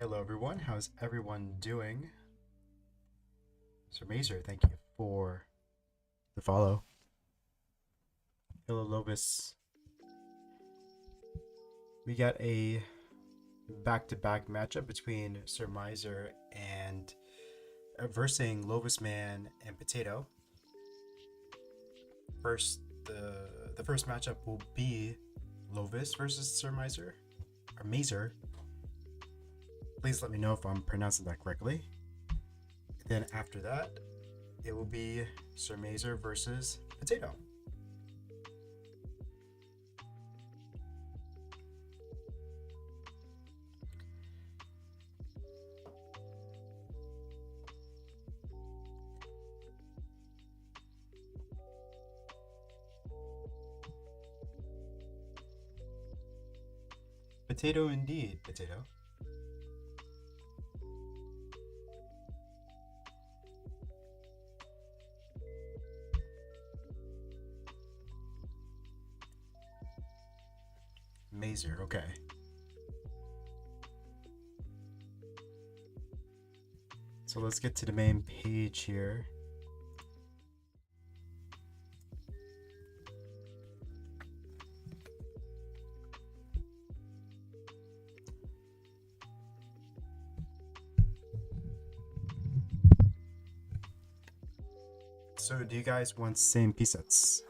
Hello everyone, how's everyone doing? SirMaser, thank you for the follow. Hello Lovas. We got a back-to-back matchup between SirMaser and versing Lovas Man and Potato. The first matchup will be Lovas versus SirMaser or Maser. Please let me know if I'm pronouncing that correctly. Then after that, it will be SirMaser versus Potato. Potato indeed, Potato. Maser, okay. So let's get to the main page here. So do you guys want same piece sets?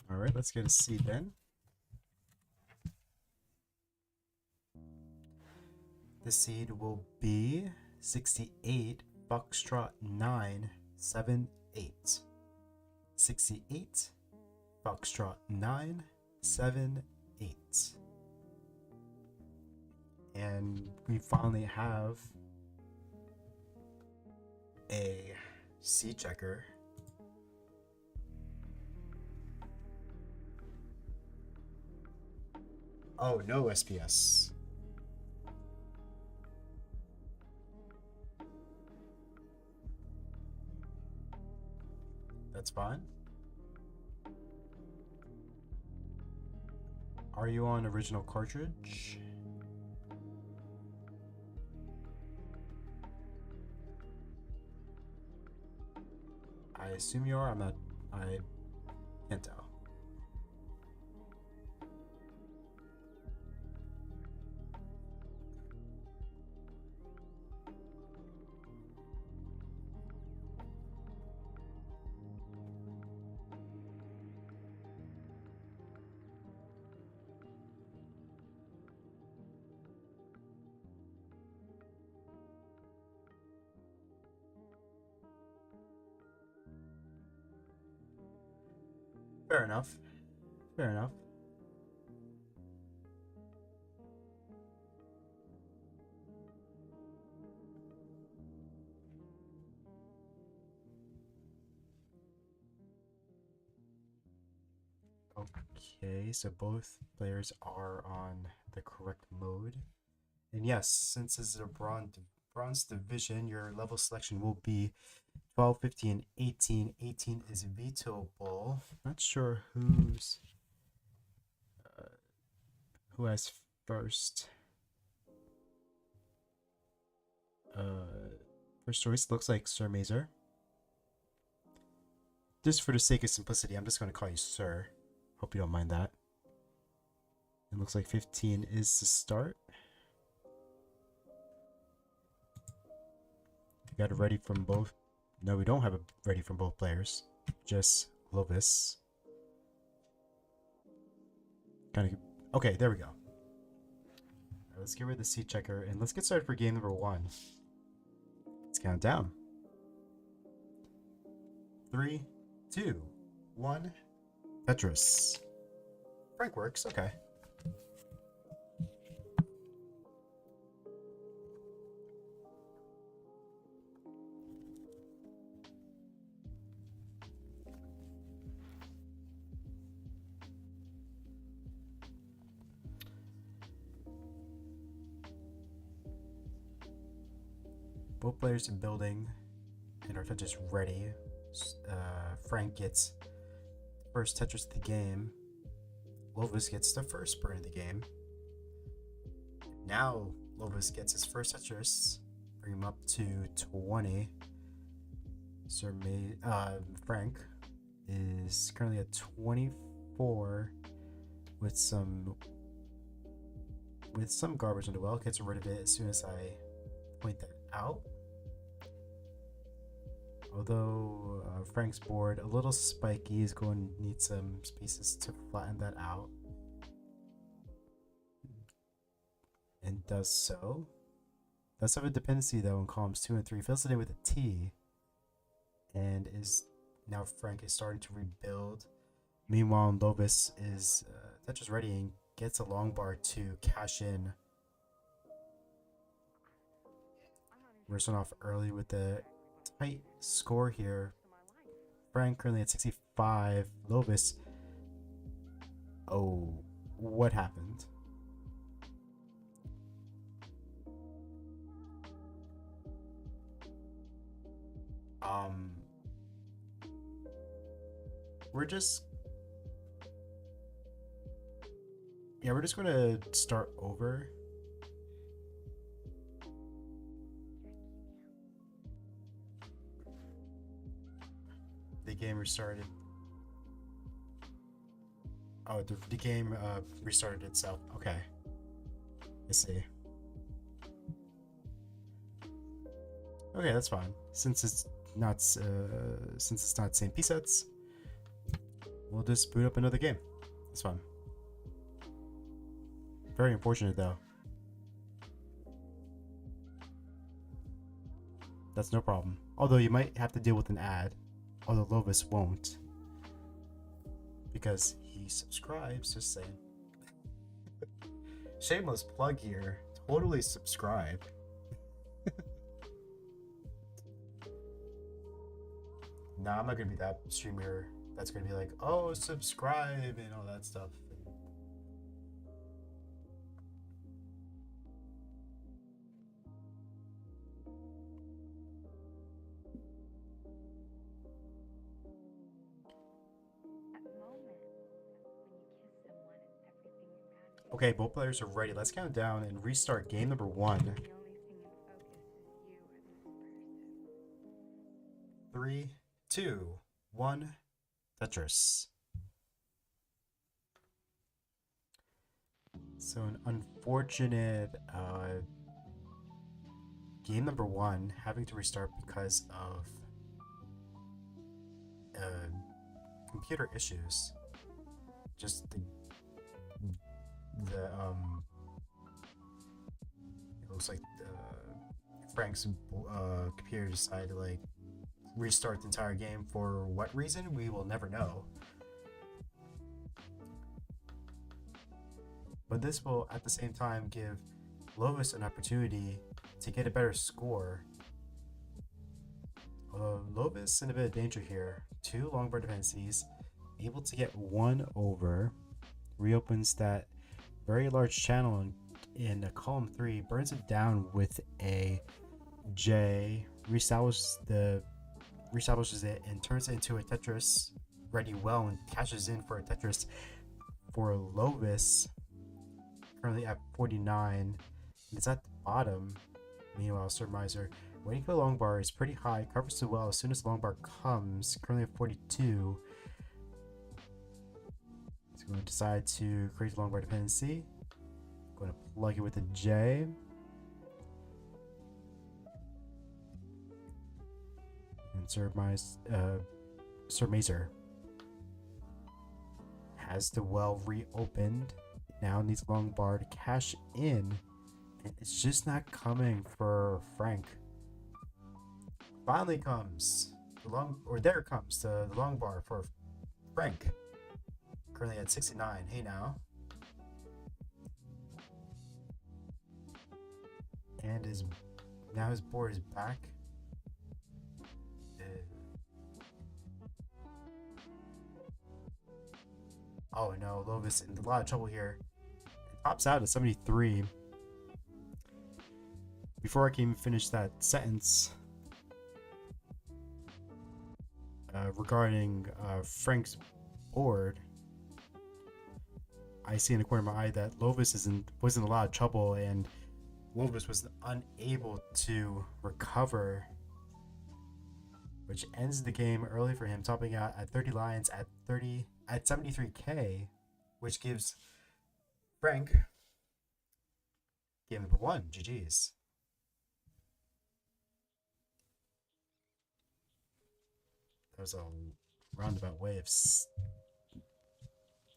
All right, let's get a seed then. The seed will be 68 Foxtrot 978. 68 Foxtrot 978. And we finally have a seed checker. Oh, no SPS. That's fine. Are you on original cartridge? I assume you are. I'm not. I can't tell. Fair enough. Fair enough. Okay, so both players are on the correct mode. And yes, since this is a bronze division, your level selection will be 12, 15, and 18. 18 is vetoable. Not sure who has first. First choice looks like SirMaser. Just for the sake of simplicity, I'm just going to call you Sir. Hope you don't mind that. It looks like 15 is the start. We got it ready from both. No, we don't have it ready from both players. Just Lovis. Kind of. Okay, there we go. Right, let's get rid of the seat checker and let's get started for game number 1. Let's count down. 3, 2, 1. Tetris. Frank works. Okay. Both players in building and our Tetris ready. Frank gets first Tetris of the game. Lovas gets the first burn of the game. Now Lovas gets his first Tetris, bring him up to 20. Frank is currently at 24 with some garbage on the well. Gets rid of it as soon as I point that out. Although Frank's board a little spiky, is going to need some spaces to flatten that out, and does so. Does have a dependency though in columns 2 and 3. Fills it in with a T, and is now Frank is starting to rebuild. Meanwhile, Lovas is Tetris ready and gets a long bar to cash in. We're starting off early with the tight score here. Frank currently at 65. Lovas. Oh, what happened? We're just going to start over. The game restarted. Oh, the game restarted itself. Okay, I see. Okay, that's fine. Since it's not TNP sets, we'll just boot up another game. That's fine. Very unfortunate though. That's no problem. Although you might have to deal with an ad. Although Lovas won't, because he subscribes. Just saying. Shameless plug here. Totally subscribe. Nah, I'm not gonna be that streamer that's gonna be like, oh, subscribe and all that stuff. Okay, both players are ready. Let's count down and restart game number 1. 3, 2, 1, Tetris. So an unfortunate game number 1 having to restart because of computer issues. Just the it looks like Frank's computer decided to like restart the entire game. For what reason, we will never know. But this will at the same time give Lovas an opportunity to get a better score. Lovas in a bit of danger here. 2 long bar dependencies, able to get 1 over, reopens that very large channel in column 3, burns it down with a J, reestablishes it and turns it into a Tetris ready well and cashes in for a Tetris for Lovas, currently at 49. And it's at the bottom. Meanwhile, SirMaser waiting for the long bar is pretty high, covers it well as soon as the long bar comes, currently at 42. Going to decide to create a long bar dependency. Going to plug it with a J. And SirMaser has the well reopened. Now needs a long bar to cash in. And it's just not coming for Frank. Finally comes there comes the long bar for Frank. Currently at 69. Hey now. And now his board is back. Oh no, Lovas in a lot of trouble here. It tops out at 73. before I can even finish that sentence regarding Frank's board, I see in the corner of my eye that Lovas was in a lot of trouble, and Lovas was unable to recover, which ends the game early for him, topping out at 30 lions at 73k, which gives Frank game number 1. GG's. That was a roundabout way of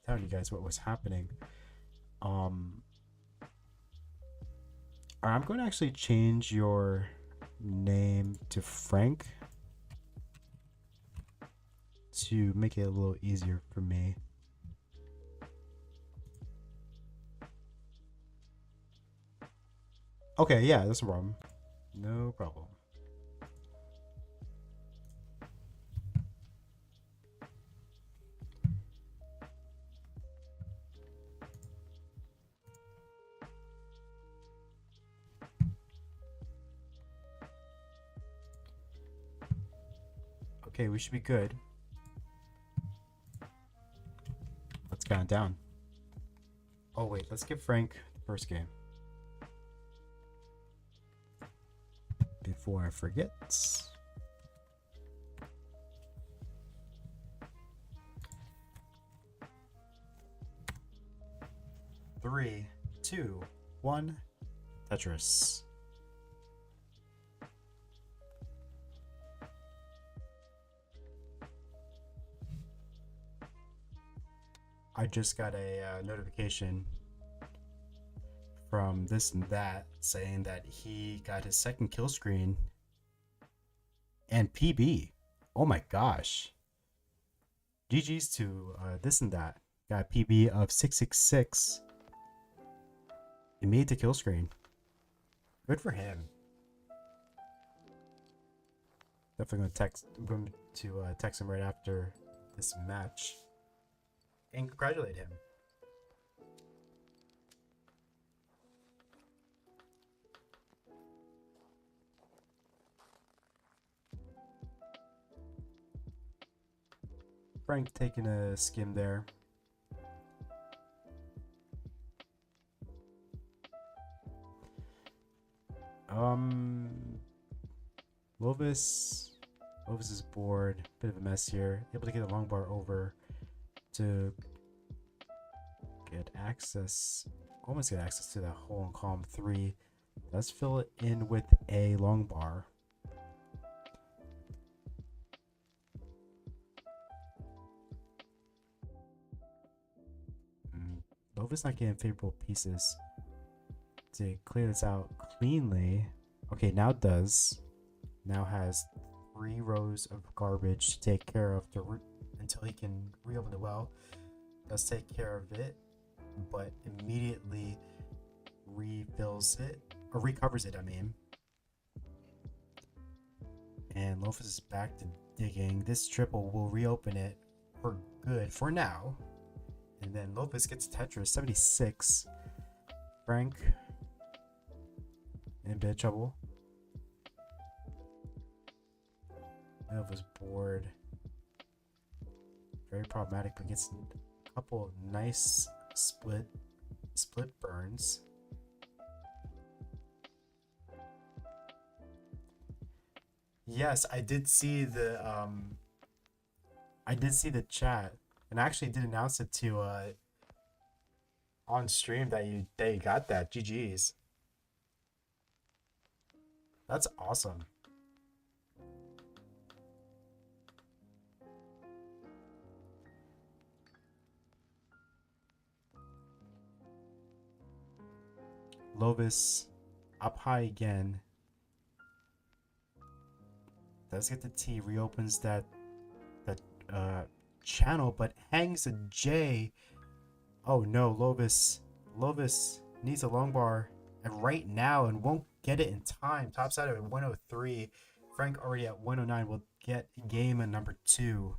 telling you guys what was happening. I'm going to actually change your name to Frank to make it a little easier for me. Okay, yeah, that's no problem. No problem. Okay, we should be good. Let's count down. Oh wait, let's give Frank the first game before I forget. 3, 2, 1, Tetris. I just got a notification from this and that saying that he got his second kill screen and PB. Oh my gosh. GG's to this and that. Got a PB of 666. He made the kill screen. Good for him. Definitely going to text him right after this match and congratulate him. Frank taking a skim there. Lovas is bored. Bit of a mess here. Able to get a long bar over to get access. Almost get access to that hole in column 3. Let's fill it in with a long bar. Lovas not getting favorable pieces to clear this out cleanly. Okay, now it does. Now has 3 rows of garbage to take care of until he can reopen the well. Does take care of it, but immediately refills it, or recovers it, I mean. And Lovas is back to digging. This triple will reopen it for good for now. And then Lovas gets Tetris, 76. Frank in a bit of trouble. Lovas bored. Very problematic, but gets a couple of nice split burns. Yes, I did see the chat, and I actually did announce it to on stream that you got that. GG's. That's awesome. Lovas up high again. Does get the T, reopens that channel, but hangs a J. Oh no, Lovas needs a long bar and right now and won't get it in time. Tops out at 103. Frank already at 109 will get game number 2.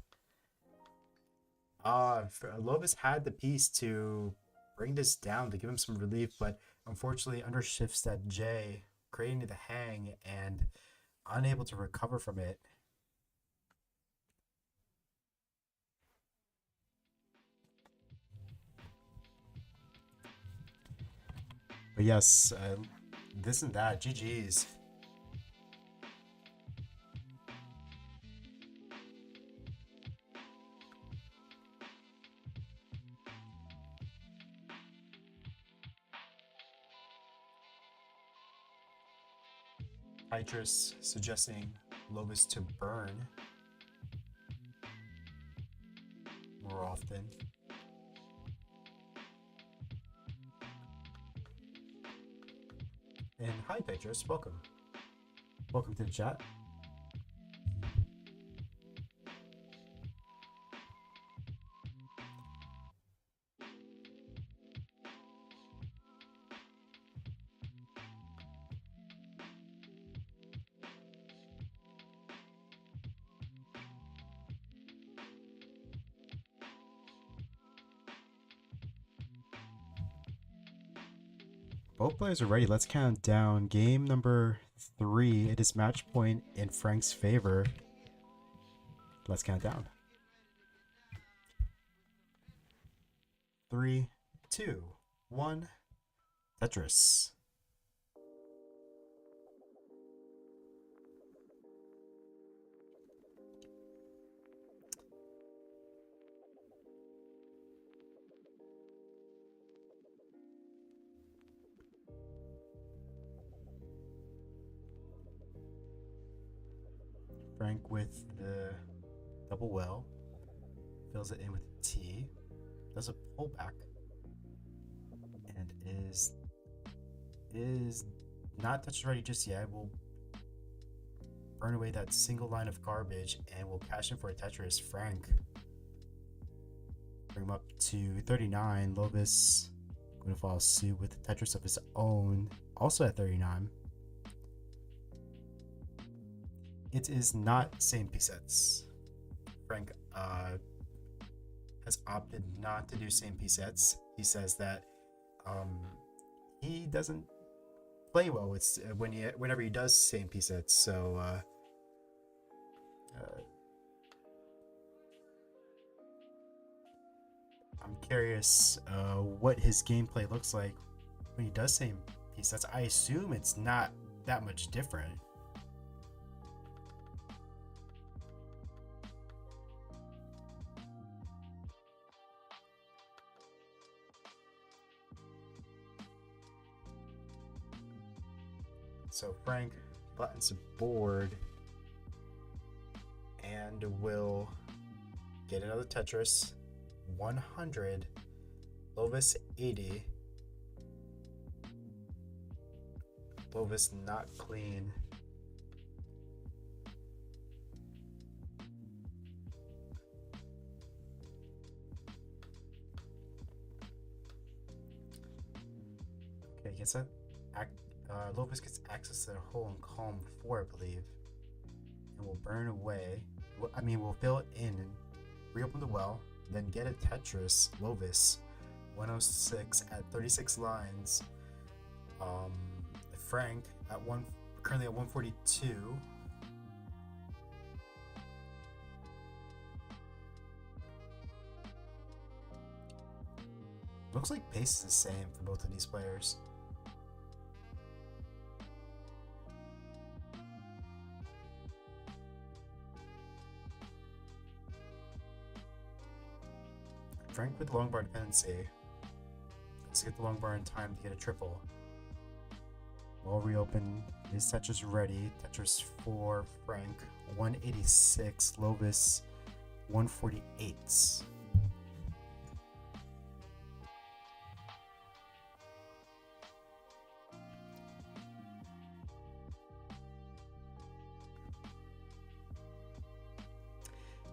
Lovas had the piece to bring this down to give him some relief, but unfortunately undershifts that J creating the hang and unable to recover from it. But yes, this and that, GG's. Hydrus suggesting Lovas to burn more often. And hi, Petrus, welcome. Welcome to the chat. Both players are ready. Let's count down. Game number 3. It is match point in Frank's favor. Let's count down. 3, 2, 1. Tetris. Frank with the double well, fills it in with T, does a pullback, and is not Tetris ready just yet. We'll burn away that single line of garbage and we'll cash in for a Tetris. Frank bring him up to 39. Lovas going to follow suit with a Tetris of his own, also at 39. It is not same piece sets. Frank has opted not to do same piece sets. He says that he doesn't play well with whenever he does same piece sets. So I'm curious what his gameplay looks like when he does same piece sets. I assume it's not that much different. So Frank buttons a board and will get another Tetris. 100. Lovas 80. Lovas not clean. Okay, gets that. Lovas gets access to the hole in column 4, I believe, and will burn away. We'll fill it in and reopen the well, then get a Tetris. Lovas 106 at 36 lines. Frank at currently at 142. Looks like pace is the same for both of these players. Frank with long bar dependency. Let's get the long bar in time to get a triple. We'll reopen. His Tetris ready. Tetris 4, Frank 186, Lovas 148.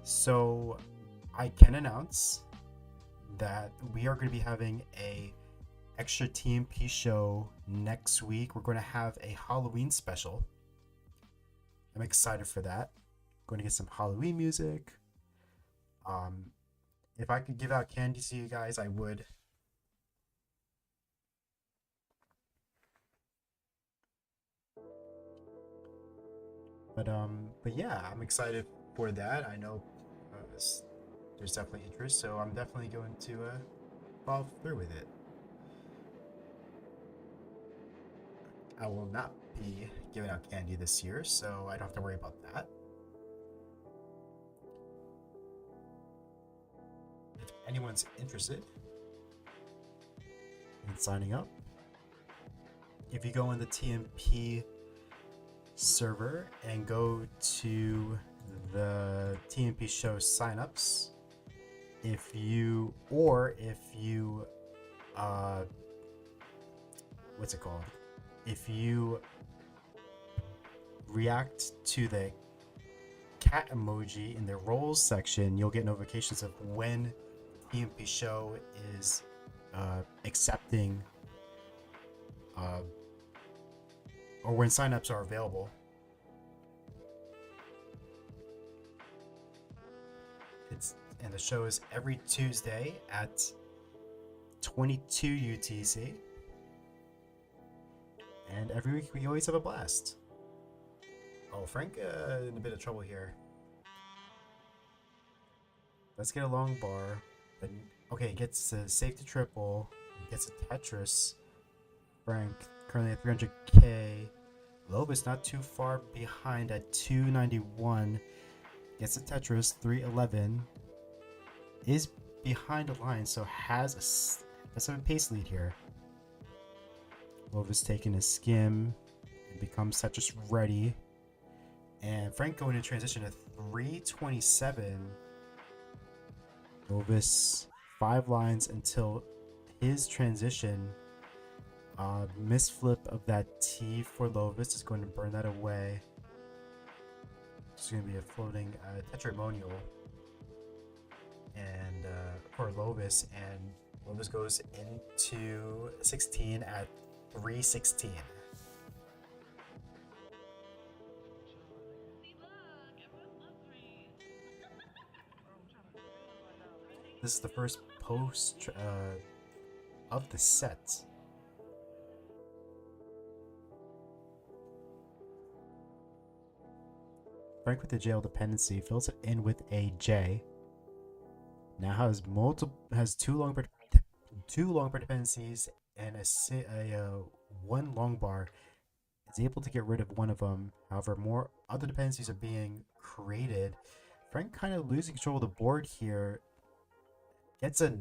So I can announce that we are going to be having a extra TNP show next week. We're going to have a Halloween special. I'm excited for that. Going to get some Halloween music. If I could give out candy to you guys, I would. But yeah, I'm excited for that. I know there's definitely interest, so I'm definitely going to follow through with it. I will not be giving out candy this year, so I don't have to worry about that. If anyone's interested in signing up, if you go in the TNP server and go to the TNP show signups, if you what's it called? If you react to the cat emoji in the roles section, you'll get notifications of when TNP show is accepting or when signups are available. And the show is every Tuesday at 22 UTC. And every week we always have a blast. Oh, Frank in a bit of trouble here. Let's get a long bar. But okay, gets a safety triple. Gets a Tetris. Frank currently at 300k. Lovas not too far behind at 291. Gets a Tetris, 311. Is behind the line, so has a pace lead here. Lovas taking a skim. It becomes Tetris ready. And Frank going to transition to 327. Lovas 5 lines until his transition. Misflip of that T for Lovas is going to burn that away. It's going to be a floating tetramonial and for Lovas, and Lovas goes into 16 at 316. This is the first post of the set. Frank with the jail dependency fills it in with a J. Now has two long dependencies and a one long bar. Is able to get rid of one of them. However, more other dependencies are being created. Frank kind of losing control of the board here. Gets a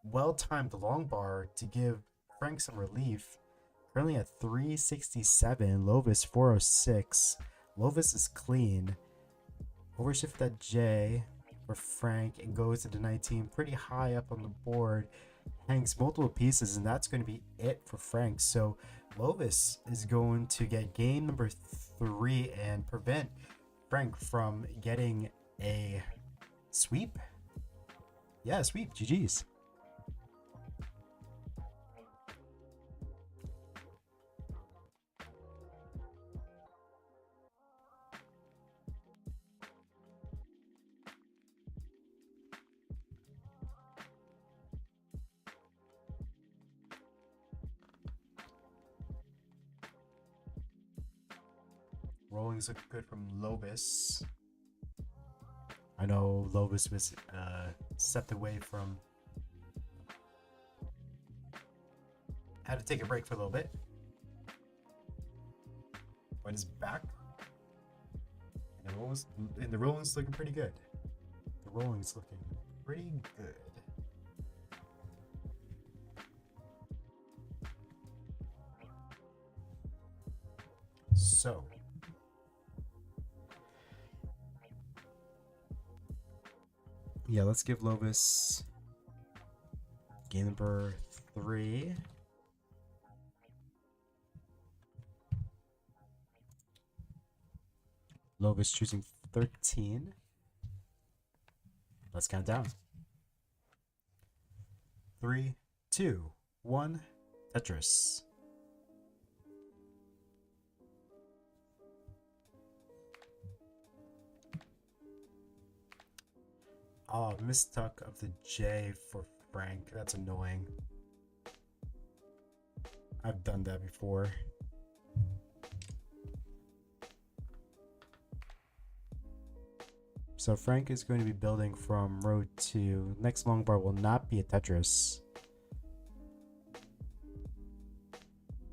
well-timed long bar to give Frank some relief. Currently at 367. Lovas 406. Lovas is clean. Overshift that J for Frank and goes into 19, pretty high up on the board. Hangs multiple pieces, and that's going to be it for Frank. So Lovas is going to get game number 3 and prevent Frank from getting a sweep. Yeah, sweep. GG's. Rolling's looking good from Lovas. I know Lovas was stepped away from. Had to take a break for a little bit. But is back. And the rolling's looking pretty good. The rolling's looking pretty good. So. Yeah, let's give Lovas game number 3. Lovas choosing 13. Let's count down. 3, 2, 1, Tetris. Oh, mistuck of the J for Frank. That's annoying. I've done that before. So Frank is going to be building from row 2. Next long bar will not be a Tetris.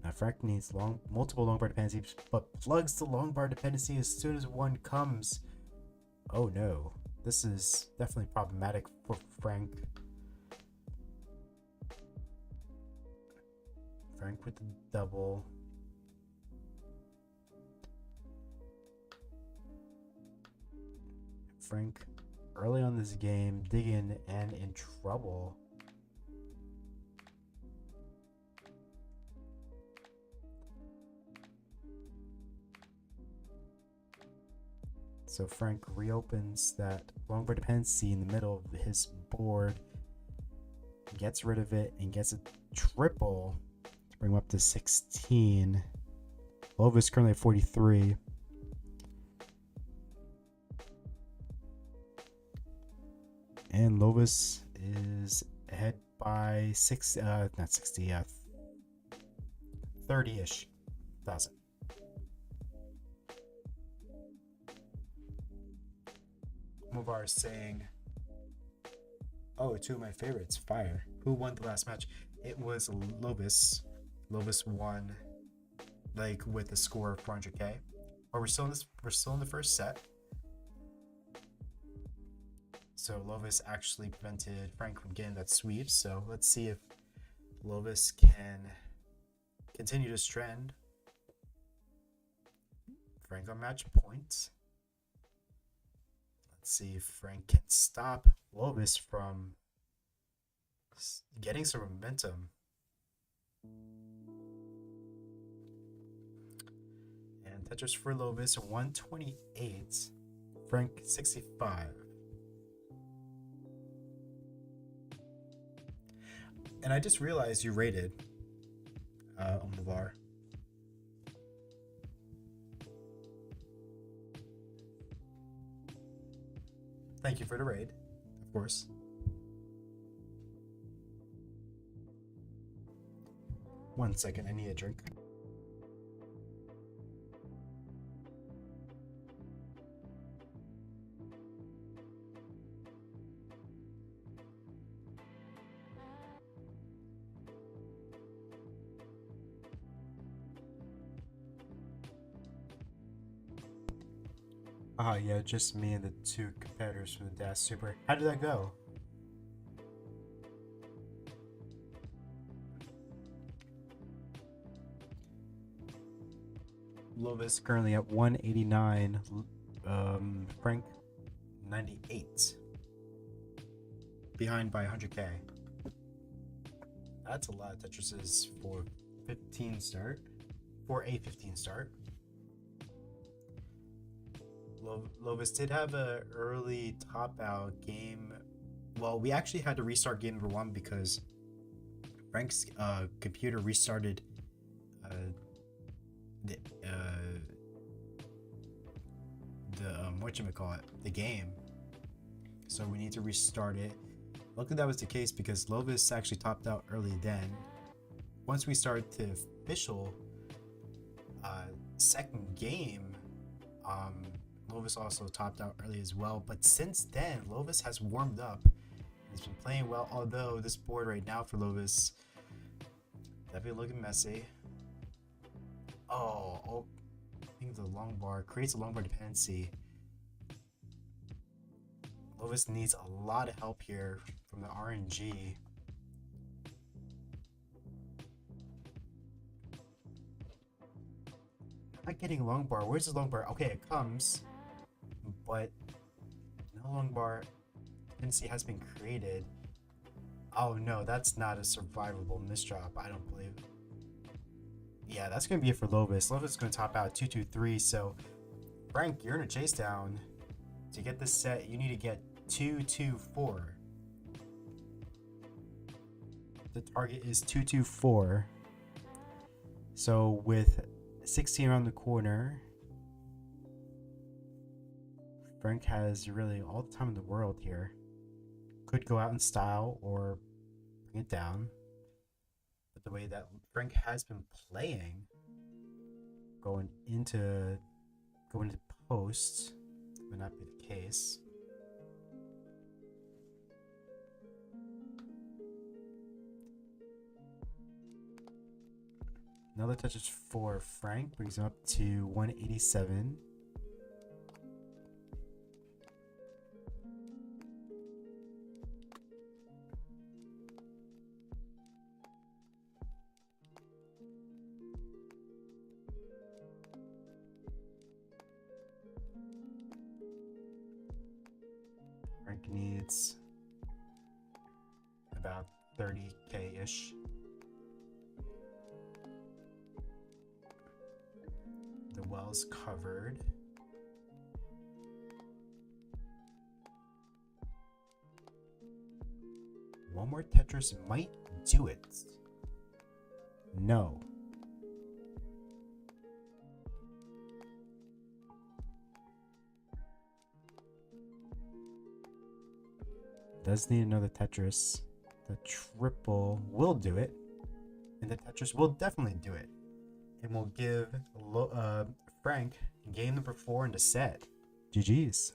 Now Frank needs multiple long bar dependencies, but plugs the long bar dependency as soon as one comes. Oh no, this is definitely problematic for Frank. Frank with the double. Frank early on this game, digging and in trouble. So Frank reopens that long bar dependency in the middle of his board, gets rid of it, and gets a triple to bring him up to 16. Lovas currently at 43. And Lovas is ahead by 30-ish thousand. Movar is saying, oh, two of my favorites, fire. Who won the last match? It was Lovas. Lovas won, like, with a score of 400k. Or we're still in the first set. So Lovas actually prevented Frank from getting that sweep. So let's see if Lovas can continue this trend. Frank on match point. Let's see if Frank can stop Lovas from getting some momentum. And Tetris for Lovas 128. Frank 65. And I just realized you rated on the bar. Thank you for the raid, of course. One second, I need a drink. Yeah, just me and the two competitors from the Dash Super. How did that go? Lovas currently at 189. Frank 98. Behind by 100k. That's a lot of Tetrises for 15 start. For a 15 start. Lovas did have an early top out game. Well, we actually had to restart game number 1 because Frank's computer restarted the game. So we need to restart it. Luckily that was the case because Lovas actually topped out early then. Once we started the official second game, Lovas also topped out early as well, but since then Lovas has warmed up and has been playing well, although this board right now for Lovas definitely looking messy. I think the long bar creates a long bar dependency. Lovas needs a lot of help here from the RNG. Not getting long bar. Where's the long bar? Okay, it comes, but no long bar dependency has been created. Oh no, that's not a survivable misdrop. I don't believe. Yeah, that's gonna be it for Lovas. Lovas is gonna top out 2-2-3. So Frank, you're in a chase down. To get this set, you need to get 2-2-4. The target is 2-2-4. So with 16 around the corner, Frank has really all the time in the world here. Could go out in style or bring it down. But the way that Frank has been playing, going into post, would not be the case. Another Tetris for Frank brings him up to 187. Frank needs about 30k-ish. The well's covered. One more Tetris might do it. No. Does need another Tetris. The triple will do it. And the Tetris will definitely do it. And will give Frank game number 4 in the set. GG's.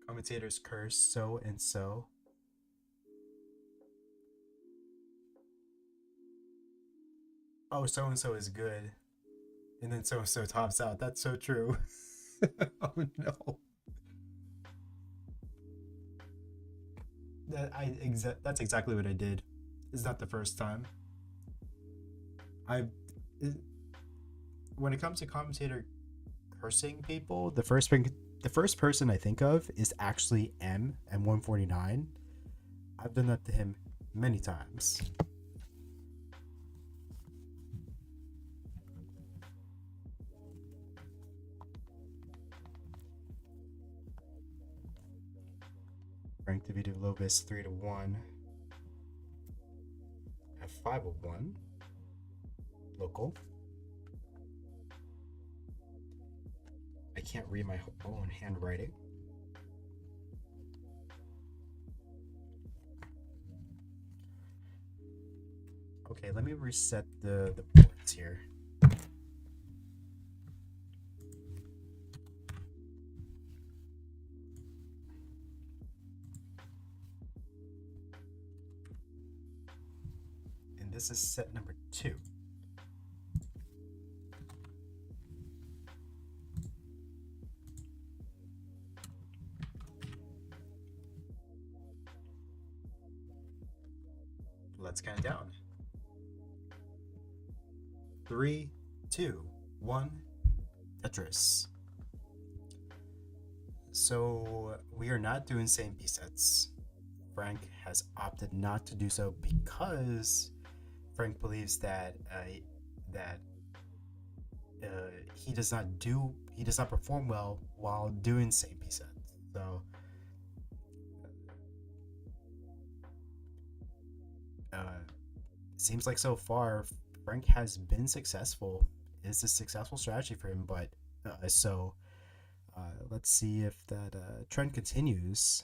Commentators curse so and so. Oh, so and so is good. And then so and so tops out. That's so true. Oh no. That's exactly what I did. It's not the first time. When it comes to commentator cursing people, the first person I think of is actually M149. I've done that to him many times. Frank defeated Lovas 3-1. At 5-1. Local. I can't read my own handwriting. Okay, let me reset the boards here. And this is set number 2. Let's count down. 3, 2, 1, Tetris. So we are not doing same piece sets. Frank has opted not to do so because Frank believes that he does not perform well while doing same piece sets. So seems like so far Frank has been successful. It's a successful strategy for him, but let's see if that trend continues.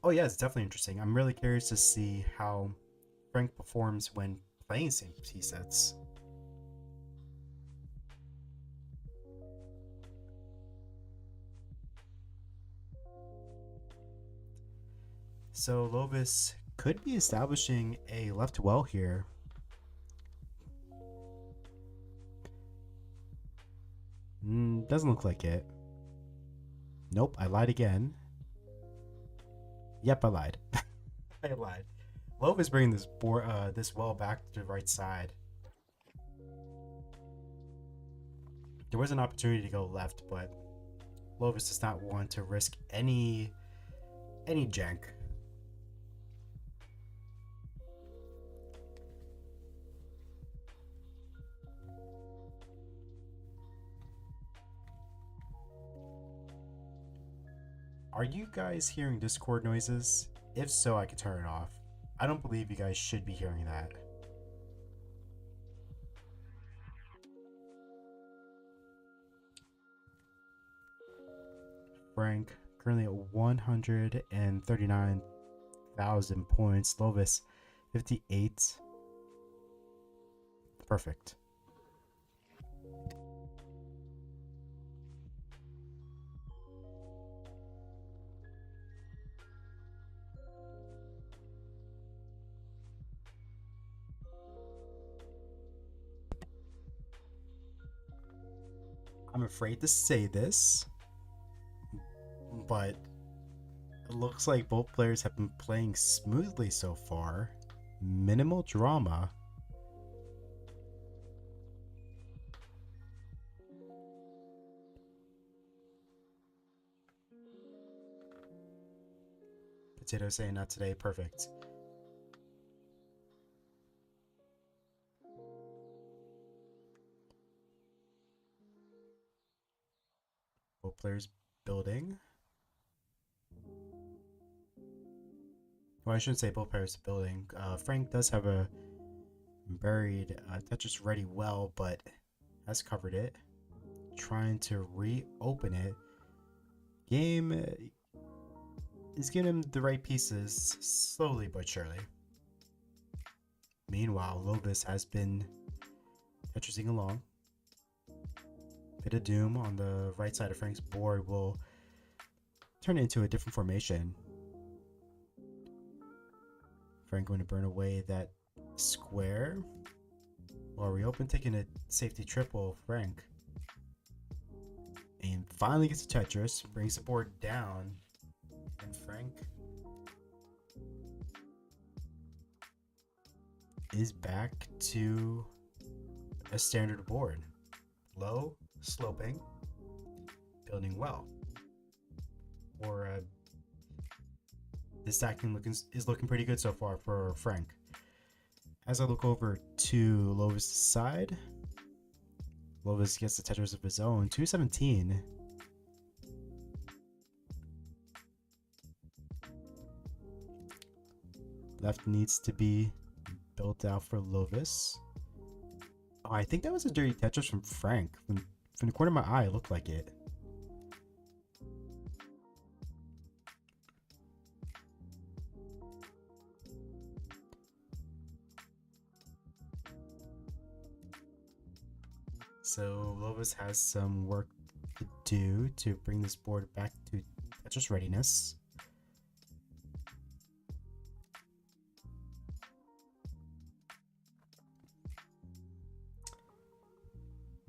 Oh yeah, it's definitely interesting. I'm really curious to see how Frank performs when playing same piece sets. So Lovas could be establishing a left well here. Doesn't look like it. Nope, I lied again. Yep, I lied. I lied. Lovas bringing this well back to the right side. There was an opportunity to go left, but Lovas does not want to risk any jank. Are you guys hearing Discord noises? If so, I can turn it off. I don't believe you guys should be hearing that. Frank currently at 139,000 points. Lovas 58. Perfect. I'm afraid to say this, but it looks like both players have been playing smoothly so far. Minimal drama. Potato saying not today. Perfect. Both players building. Well, I shouldn't say both players building. Frank does have a buried Tetris ready well, but has covered it. Trying to reopen it. Game is giving him the right pieces slowly but surely. Meanwhile, Lovas has been Tetrising along. Bit of doom on the right side of Frank's board will turn into a different formation. Frank going to burn away that square. While reopen, taking a safety triple, Frank. And finally gets a Tetris, brings the board down. And Frank is back to a standard board. Low, sloping, building well. Or this stacking is looking pretty good so far for Frank. As I look over to Lovas' side, Lovas gets the Tetris of his own. 217. Left needs to be built out for Lovas. Oh, I think that was a dirty Tetris from Frank. From the corner of my eye, it looked like it. So Lovas has some work to do to bring this board back to Tetris readiness.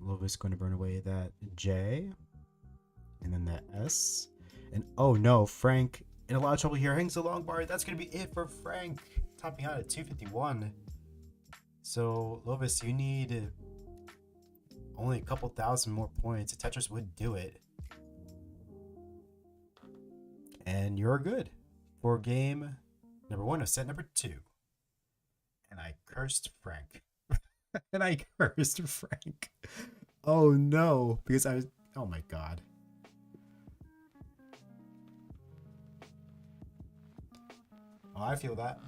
Lovas going to burn away that J, and then that S, and oh no, Frank in a lot of trouble here. Hangs the long bar. That's going to be it for Frank, topping out at 251. So Lovas, you need only a couple thousand more points. Tetris would do it, and you're good for game number 1 of set number 2. And I cursed Frank. And I cursed Frank. Oh no, because I was, oh my god. Oh, I feel that.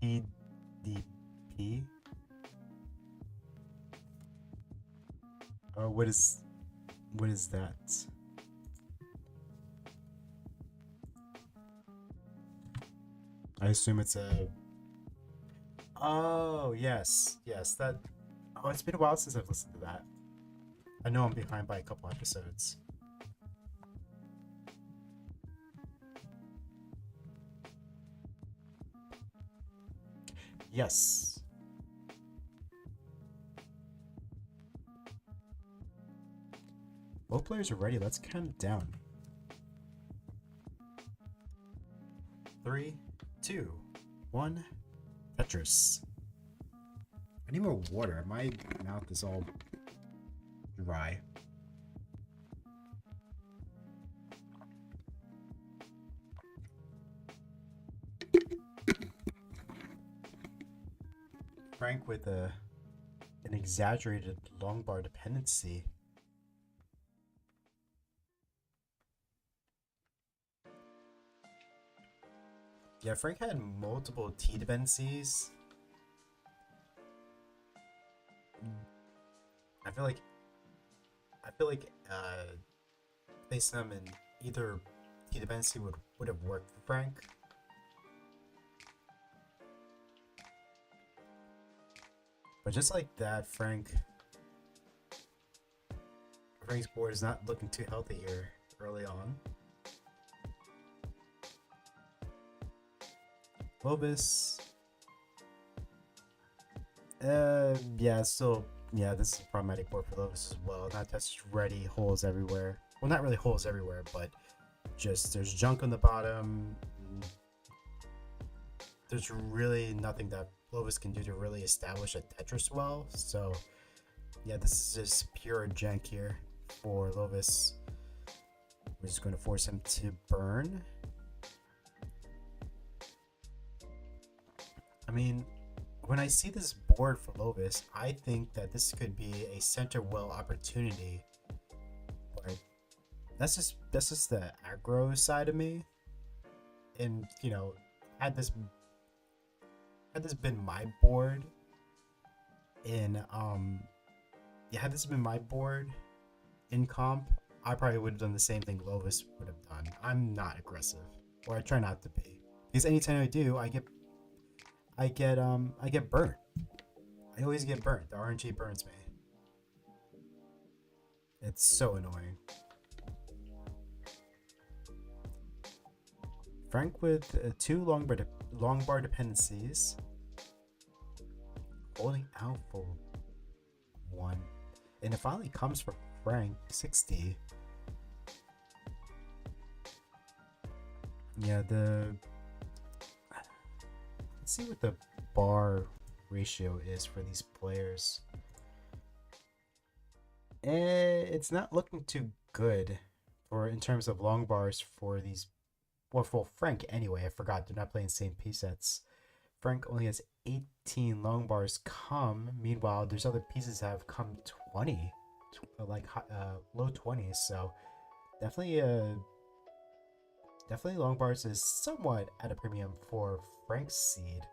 PDP. Oh, what is that? I assume it's a. Oh yes, that. Oh, it's been a while since I've listened to that. I know I'm behind by a couple episodes. Yes. Both players are ready. Let's count it down. 3, 2, 1. Tetris. I need more water. My mouth is all dry. Frank with an exaggerated long bar dependency. Yeah, Frank had multiple T dependencies. I feel like placing them in either T dependency would have worked for Frank. But just like that, Frank's board is not looking too healthy here early on. Lovas. Yeah, still, yeah, this is a problematic board for Lovas as well. Not just ready, holes everywhere. Well, not really holes everywhere, but just there's junk on the bottom. There's really nothing that Lovas can do to really establish a Tetris well. So, yeah, this is just pure jank here for Lovas. We're just going to force him to burn. I mean, when I see this board for Lovas, I think that this could be a center well opportunity. But that's just the aggro side of me. And you know, had this been my board had this been my board in comp, I probably would have done the same thing Lovas would have done. I'm not aggressive, or I try not to be, because anytime I do, I get burnt. I always get burnt. The RNG burns me. It's so annoying. Frank with two long bar dependencies, holding out for one, and it finally comes for Frank 60. Yeah, let's see what the bar ratio is for these players. It's not looking too good in terms of long bars for these. Well, for Frank anyway. I forgot they're not playing the same P sets. Frank only has 18 long bars come. Meanwhile, there's other pieces that have come 20, like low 20s. So definitely long bars is somewhat at a premium for Frank's seed.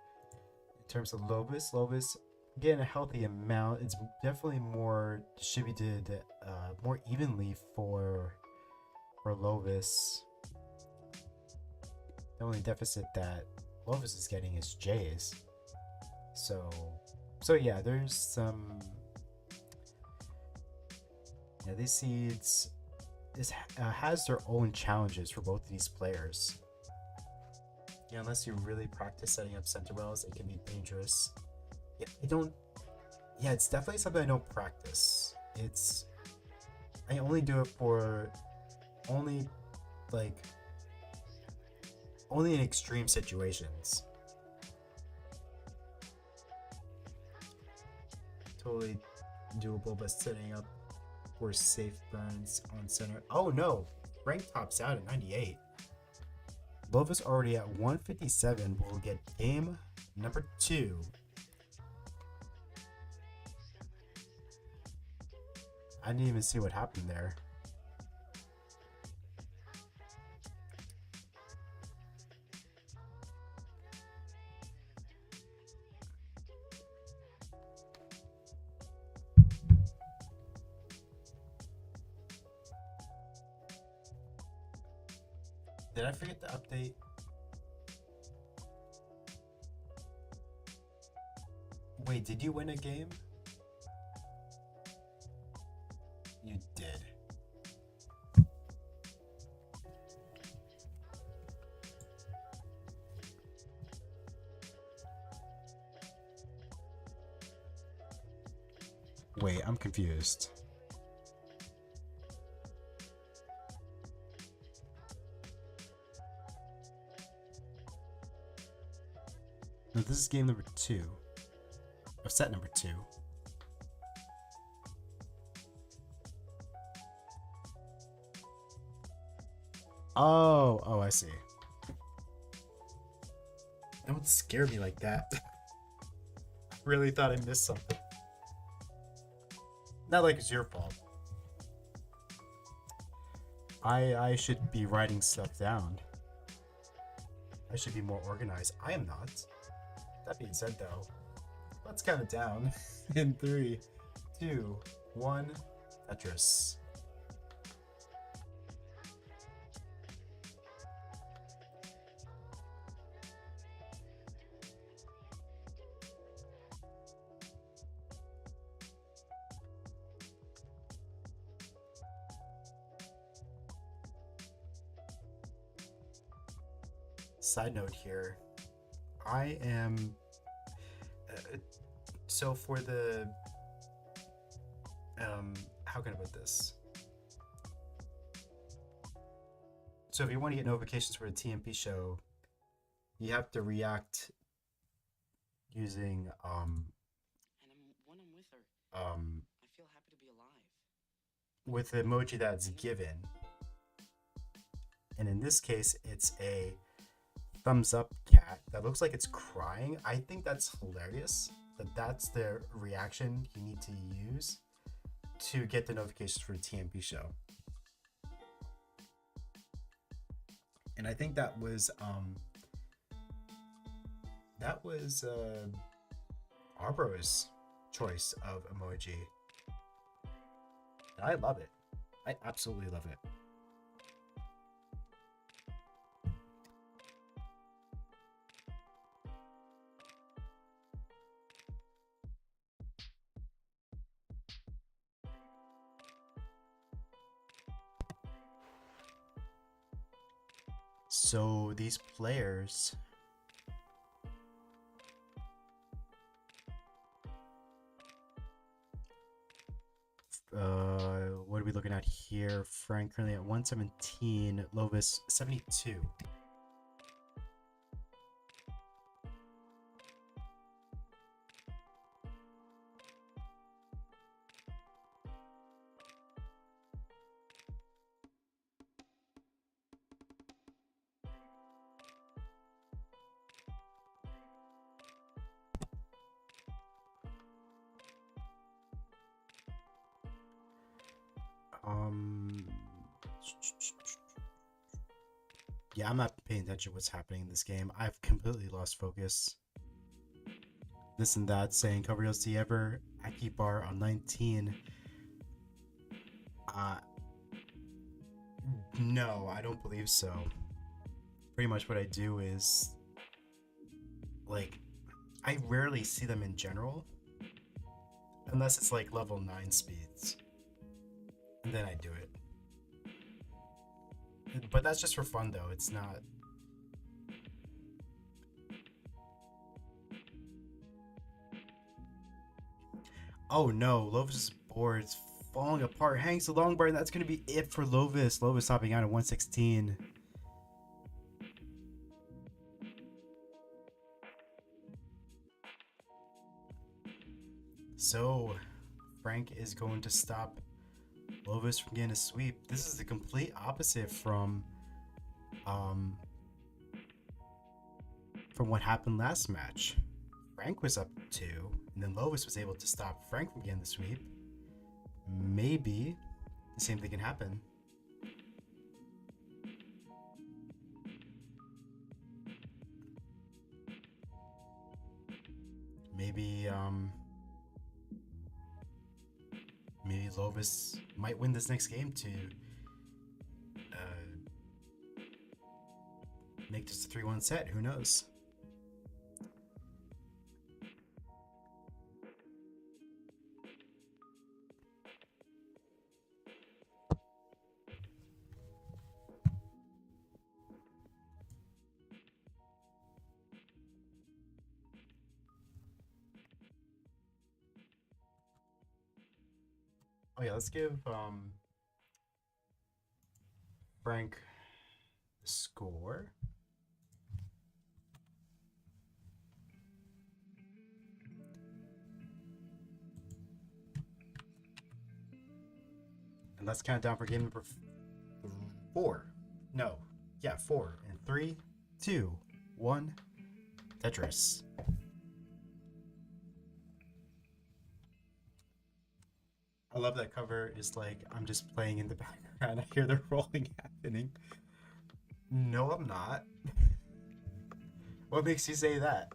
In terms of Lovas getting a healthy amount. It's definitely more distributed more evenly for Lovas. The only deficit that Lovas is getting is J's. So yeah, there's some. Yeah, these seeds has their own challenges for both of these players. Yeah, unless you really practice setting up center wells, it can be dangerous. Yeah, it's definitely something I don't practice. I only do it for only in extreme situations. Totally doable, but setting up for safe burns on center. Oh no, Frank tops out at 98. Lovas already at 157. We'll get game number 2. I didn't even see what happened there. Did I forget to update? Wait, did you win a game? You did. Wait, I'm confused. No, this is game number 2. Or set number 2. Oh, I see. Don't scare me like that. really thought I missed something. Not like it's your fault. I should be writing stuff down. I should be more organized. I am not. That being said, though, let's count it down in 3, 2, 1. Tetris. Side note here, I am so for the how can I put this? So if you want to get notifications for the TNP show, you have to react using And when I'm with her, I feel happy to be alive. with the emoji that's given. And in this case, it's a thumbs up cat that looks like it's crying. I think that's hilarious. That's the reaction you need to use to get the notifications for the TNP show. And I think that was Arbro's choice of emoji. And I love it. I absolutely love it. So these players what are we looking at here? Frank currently at 117, Lovas 72. Yeah, I'm not paying attention to what's happening in this game. I've completely lost focus. This and that, saying cover DLC ever, Akibar on 19. No, I don't believe so. Pretty much what I do is, like, I rarely see them in general, unless it's like level 9 speeds. And then I do it. But that's just for fun, though. It's not. Oh no, Lovas' board's falling apart. Hangs the long bar, and that's going to be it for Lovas. Lovas topping out at 116. So, Frank is going to stop Lovas from getting a sweep. This is the complete opposite from what happened last match. Frank was up 2, and then Lovas was able to stop Frank from getting the sweep. Maybe the same thing can happen. Maybe maybe Lovas might win this next game to make this a 3-1 set. Who knows? Oh yeah, let's give Frank the score. And let's count down for game number 4. No. Yeah, 4. And 3, 2, 1. Tetris. I love that cover. It's like I'm just playing in the background. I hear the rolling happening. No, I'm not. What makes you say that?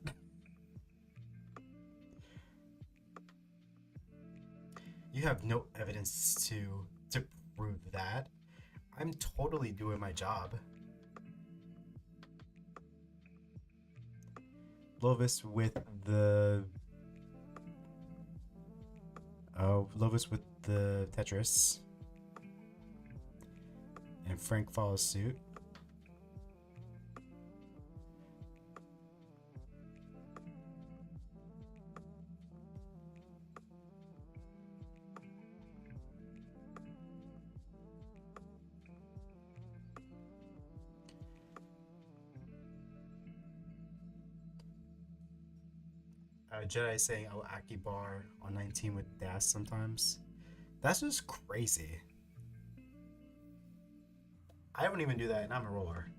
You have no evidence to prove that. I'm totally doing my job. Lovis with the Lovis with the Tetris, and Frank follows suit. Jedi saying, "Oh, Akibar on 19 with dash sometimes." That's just crazy. I don't even do that, and I'm a roller.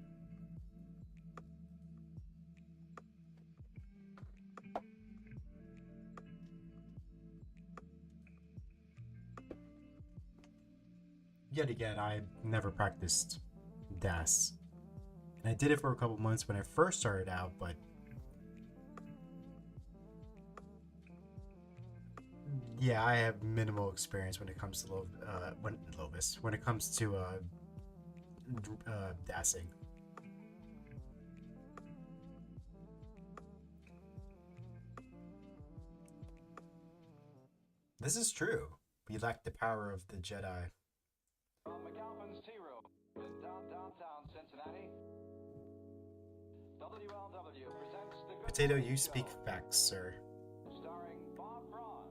Yet again, I never practiced dash, and I did it for a couple months when I first started out, but yeah, I have minimal experience when it comes to when it comes to dashing. This is true. We lack the power of the Jedi. From McAlpin's Tea Room in downtown Cincinnati, WLW presents the Good Potato, Morning you Show, speak facts, sir. starring Bob Braun.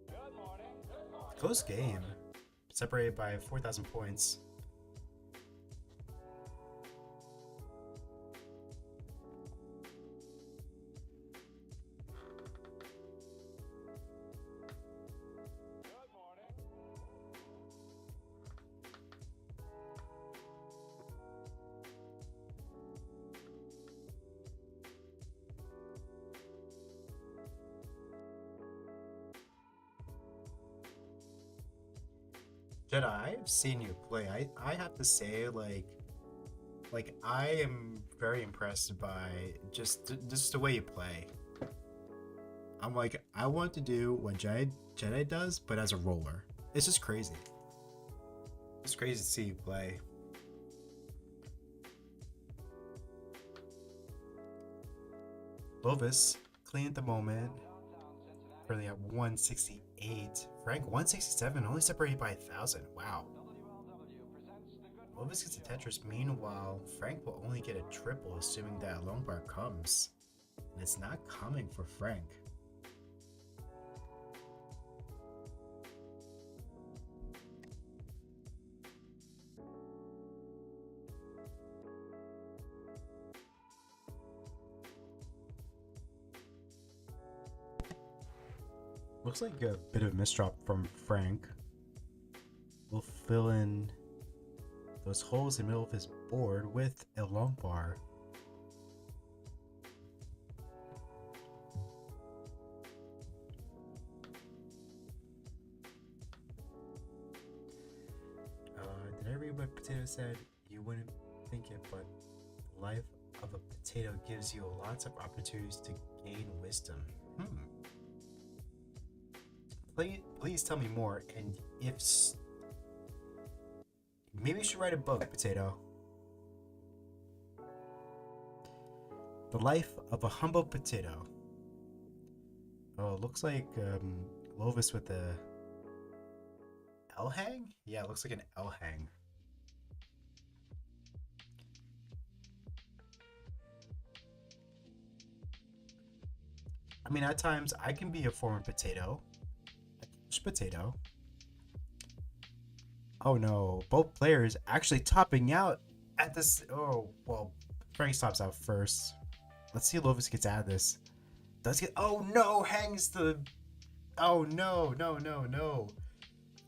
Good morning. Good morning. Close game. Separated by 4,000 points. Good morning. Jedi, I've seen you play. I have to say, like I am very impressed by just the way you play. I'm like, I want to do what Jedi does, but as a roller. It's just crazy. It's crazy to see you play. Lovis, clean at the moment. Currently at 168. Frank 167, only separated by 1,000. Wow. Lovis gets a Tetris. Meanwhile, Frank will only get a triple, assuming that long bar comes. And it's not coming for Frank. Looks like a bit of a misdrop from Frank. We'll fill in those holes in the middle of his board with a long bar. Did I read what Potato said? You wouldn't think it, but the life of a potato gives you lots of opportunities to gain wisdom. Please tell me more, and maybe you should write a book, Potato. The life of a humble potato. Oh, it looks like Lovis with the L hang? Yeah, it looks like an L hang. I mean, at times I can be a former potato. Potato. Oh no, both players actually topping out at this. Oh, well, Frank stops out first. Let's see if Lovis gets out of this. Does get. Oh no, hangs the. Oh no, no.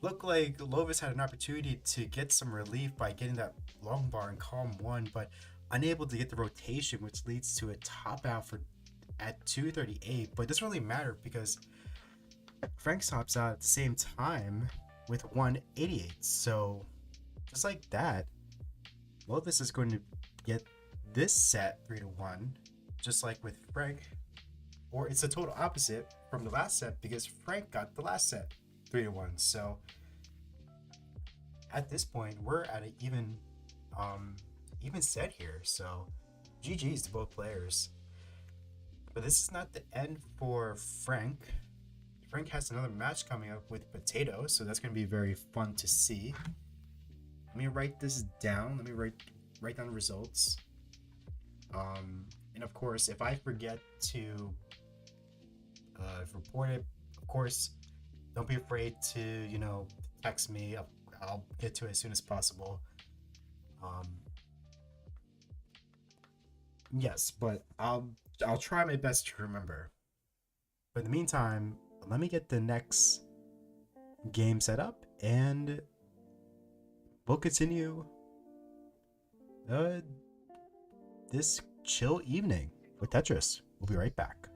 Looked like Lovis had an opportunity to get some relief by getting that long bar in column 1, but unable to get the rotation, which leads to a top out at 238. But it doesn't really matter because Frank tops out at the same time with 188. So just like that, Lovis is going to get this set 3-1, just like with Frank. Or it's a total opposite from the last set because Frank got the last set 3-1. So at this point, we're at an even set here. So GG's to both players. But this is not the end for Frank. Frank has another match coming up with Potato, so that's going to be very fun to see. Let me write this down. Let me write down the results. And of course, if I forget to report it, of course, don't be afraid to text me. I'll get to it as soon as possible. Yes, but I'll try my best to remember. But in the meantime, let me get the next game set up, and we'll continue this chill evening with Tetris. We'll be right back.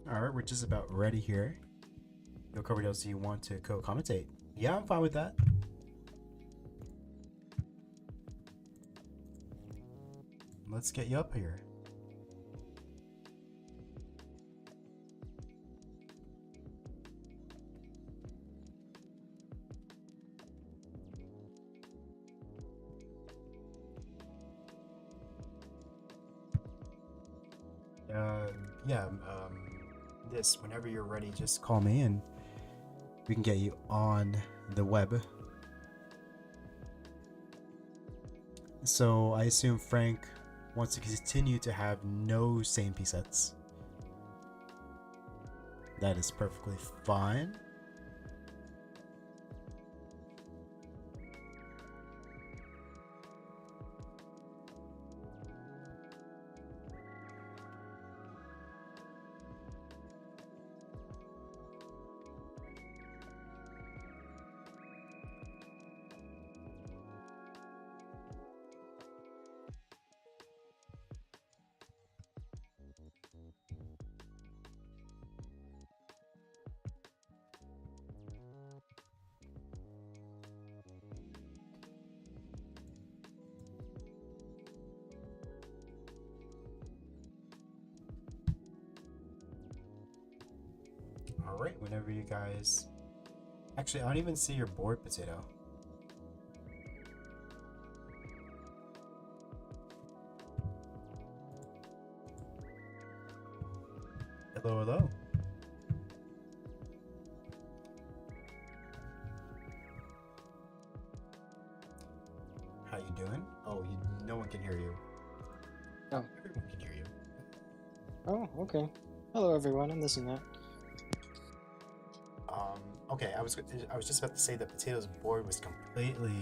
All right, we're just about ready here. Yo, Coverdale, do you want to co-commentate? Yeah, I'm fine with that. Let's get you up here. Yeah, whenever you're ready, just call me and we can get you on the web. So I assume Frank wants to continue to have no same P sets. That is perfectly fine. Alright, whenever you guys... Actually, I don't even see your board, Potato. Hello, hello. How you doing? Oh, no one can hear you. Oh. Everyone can hear you. Oh, okay. Hello, everyone, and this and that. Okay, I was just about to say that Potato's board was completely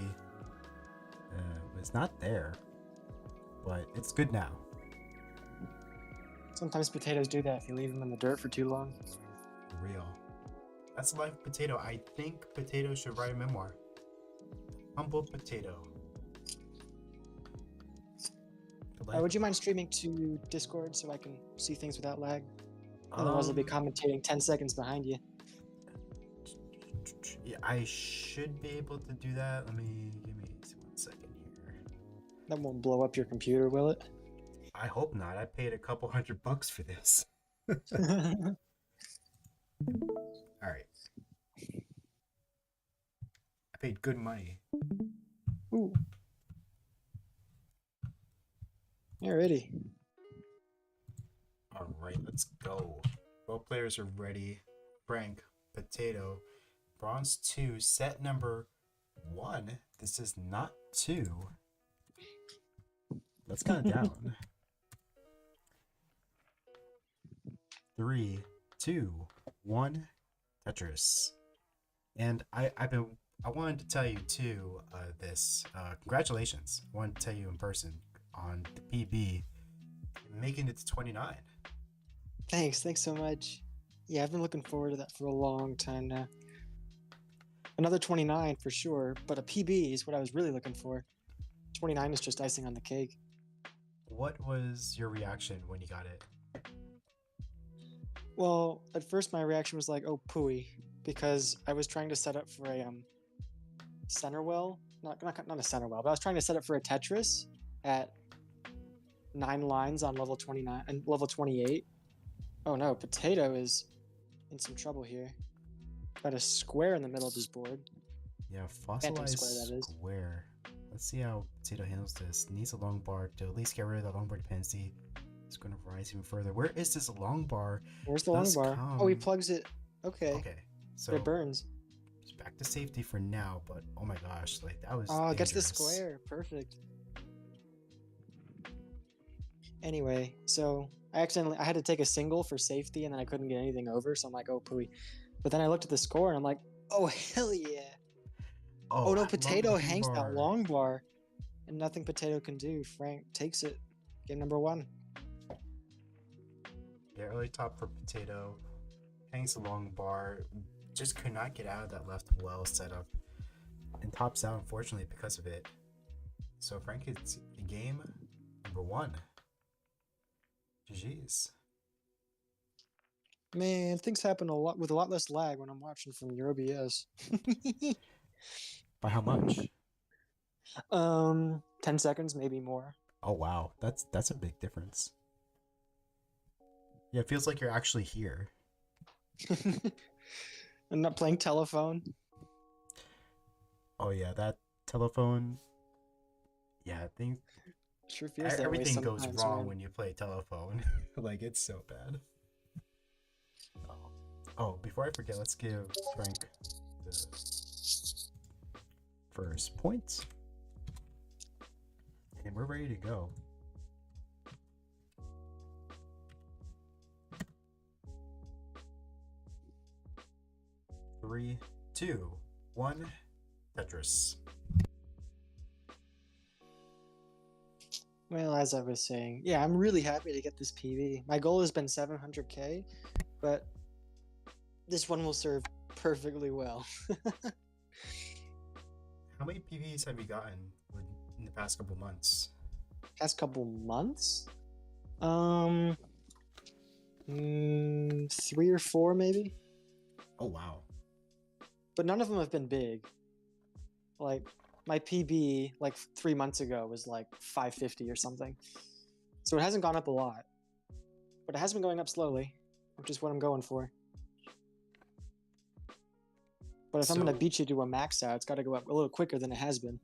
was not there, but it's good now. Sometimes potatoes do that if you leave them in the dirt for too long. Real. That's the life of Potato. I think Potato should write a memoir. Humble Potato. Would you mind streaming to Discord so I can see things without lag? Otherwise, I'll be commentating 10 seconds behind you. Yeah, I should be able to do that. Give me 1 second here. That won't blow up your computer, will it? I hope not. I paid a couple $100 for this. All right. I paid good money. Ooh. Alrighty. All right, let's go. Both players are ready. Frank, Potato, Bronze 2, set number 1. This is not 2. Let's count down. 3, 2, 1, Tetris. And I wanted to tell you too this. Congratulations. I wanted to tell you in person on the PB, making it to 29. Thanks so much. Yeah, I've been looking forward to that for a long time now. Another 29 for sure, but a PB is what I was really looking for. 29 is just icing on the cake. What was your reaction when you got it? Well, at first my reaction was like, oh, pooey, because I was trying to set up for a center well. Not a center well, but I was trying to set up for a Tetris at 9 lines on level 29 and level 28. Oh no, Potato is in some trouble here. Got a square in the middle of his board. Yeah, fossilized square, that is. square. Let's see how Potato handles this. Needs a long bar to at least get rid of the long bar dependency. It's going to rise even further. Where is this long bar? Where's the long bar? Oh, he plugs it. Okay. Okay, so it burns. It's back to safety for now, but oh my gosh, like that was. Oh, it gets the dangerous. square. Perfect. Anyway, so I had to take a single for safety, and then I couldn't get anything over, so I'm like, oh, pooey. But then I looked at the score, and I'm like, oh, hell yeah. Oh no, Potato hangs that long bar, and nothing Potato can do. Frank takes it. Game number 1. Yeah, early top for Potato. Hangs the long bar. Just could not get out of that left well setup. And tops out, unfortunately, because of it. So Frank is game number 1. GG's. Man, things happen a lot with a lot less lag when I'm watching from your OBS. By how much? 10 seconds, maybe more. Oh wow, that's a big difference. Yeah, it feels like you're actually here. I'm not playing telephone. Oh yeah, that telephone. Yeah, I think Sure feels that way everything goes sometimes, wrong man. when you play telephone. Like it's so bad. Oh, before I forget, let's give Frank the first point. And we're ready to go. Three, 2, 1, Tetris. Well, as I was saying, yeah, I'm really happy to get this PV. My goal has been 700k, but this one will serve perfectly well. How many PVs have you gotten in the past couple months? Past couple months? 3 or 4 maybe? Oh wow. But none of them have been big. Like, my PB, like 3 months ago, was like 550 or something. So it hasn't gone up a lot. But it has been going up slowly, which is what I'm going for. But if I'm going to beat you to a max out, it's got to go up a little quicker than it has been.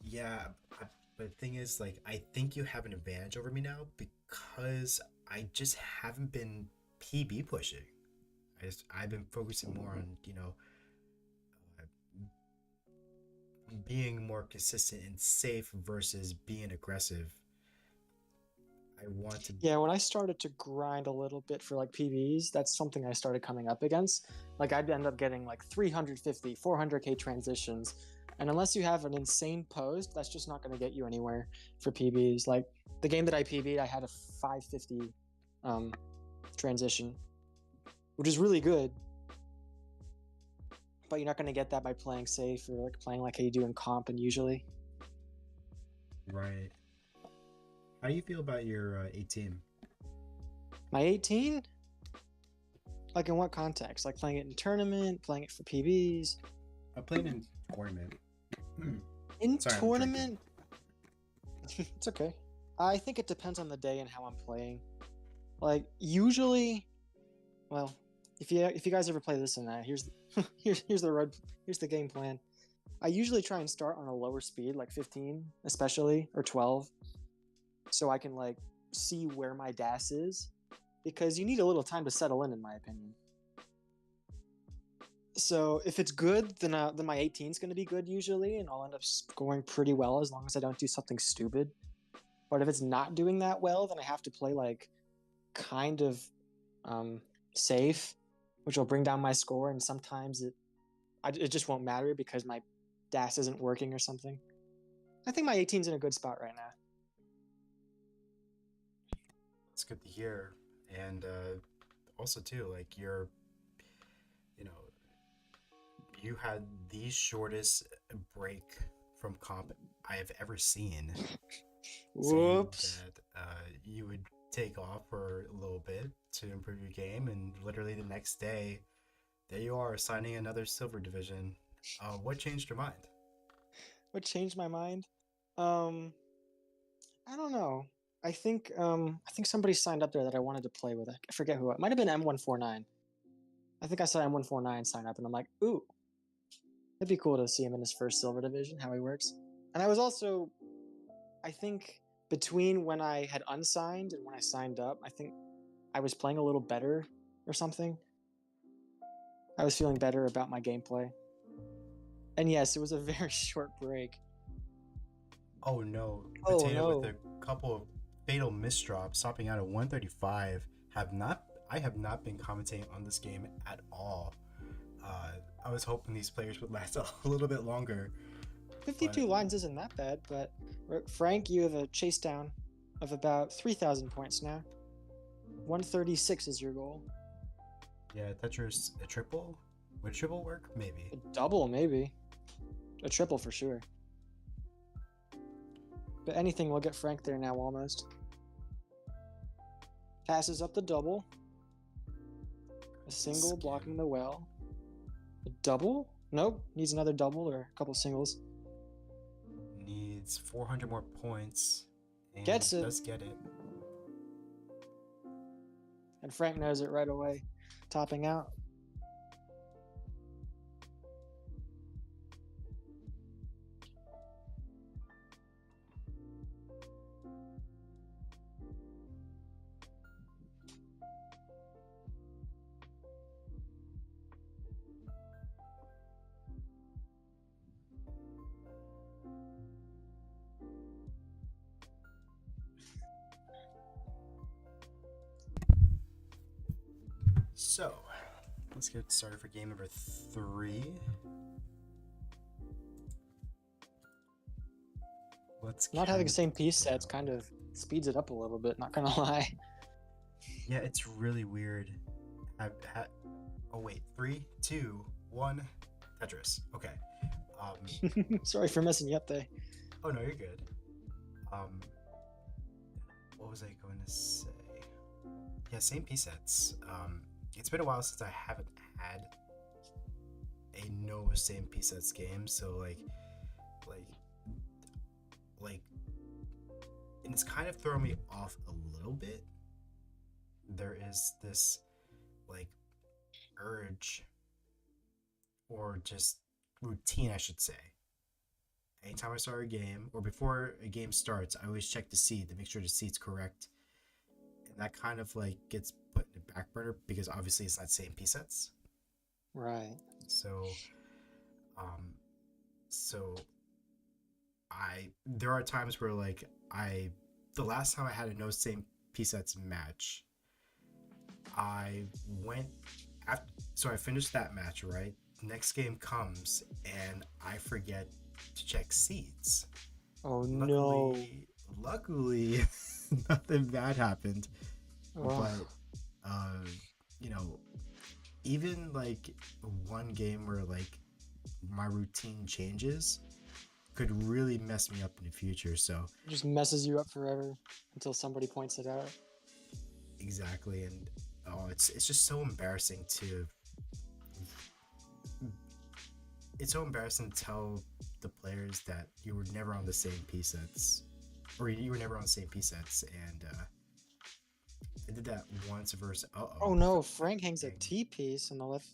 Yeah, but the thing is, like, I think you have an advantage over me now because I just haven't been PB pushing. I've been focusing more on, being more consistent and safe versus being aggressive. I want to. Yeah, when I started to grind a little bit for like PBs, that's something I started coming up against. Like I'd end up getting like 350, 400k transitions. And unless you have an insane post, that's just not going to get you anywhere for PBs. Like the game that I PB'd, I had a 550 transition, which is really good. But you're not going to get that by playing safe or like playing like how you do in comp and usually. Right. How do you feel about your 18? My 18? Like in what context? Like playing it in tournament, playing it for PBs? I played in tournament. In Sorry, I'm tournament? It's okay. I think it depends on the day and how I'm playing. Like usually, well, if you guys ever play this and that, here's the game plan. I usually try and start on a lower speed, like 15 especially, or 12, so I can like see where my DAS is, because you need a little time to settle in my opinion. So if it's good, then my 18 is going to be good usually, and I'll end up scoring pretty well as long as I don't do something stupid. But if it's not doing that well, then I have to play like kind of safe, which will bring down my score, and sometimes it just won't matter because my DAS isn't working or something. I think my 18's in a good spot right now. It's good to hear. And also too, like you had the shortest break from comp I have ever seen. Whoops. That you would take off for a little bit to improve your game, and literally the next day, there you are signing another silver division. What changed your mind? What changed my mind? I don't know. I think somebody signed up there that I wanted to play with. I forget who. It might have been M149. I think I saw M149 sign up, and I'm like, ooh, it'd be cool to see him in his first silver division, how he works. And I was also, I think, between when I had unsigned and when I signed up, I think I was playing a little better or something. I was feeling better about my gameplay. And yes, it was a very short break. Oh no. Oh, Potato no. with a couple of fatal misdrops, stopping out at 135. I have not been commentating on this game at all. I was hoping these players would last a little bit longer. 52 lines isn't that bad, but Frank, you have a chase down of about 3,000 points now. 136 is your goal. Yeah, Tetris, a triple? Would a triple work? Maybe. A double, maybe. A triple for sure. But anything will get Frank there now almost. Passes up the double. A single blocking the well. A double? Nope. Needs another double or a couple singles. Needs 400 more points. And Gets it. Does get it. And Frank knows it right away. Topping out. So, let's get started for game number 3. Not having the same piece sets kind of speeds it up a little bit, not gonna lie. Yeah, it's really weird. Oh wait, 3, 2, 1, Tetris. Okay. Sorry for messing you up there. Oh no, you're good. What was I going to say? Yeah, same piece sets. It's been a while since I haven't had a no same piece sets game, so like, and it's kind of throwing me off a little bit. There is this like urge, or just routine, I should say. Anytime I start a game, or before a game starts, I always check the seed to make sure the seed's correct. And that kind of like gets put in the back burner because obviously it's not same piece sets. Right. So, um, so there are times where like the last time I had a no same piece sets match, I went after, so I finished that match, right? Next game comes and I forget to check seeds. Oh no. Luckily nothing bad happened. Oh. But you know, even like one game where like my routine changes could really mess me up in the future. So It just messes you up forever until somebody points it out. exactly, and it's just so embarrassing to. It's so embarrassing to tell the players that you were never on the same piece sets, or you were never on the same piece sets, and I did that once versus. Oh no, Frank hangs a T piece in the left.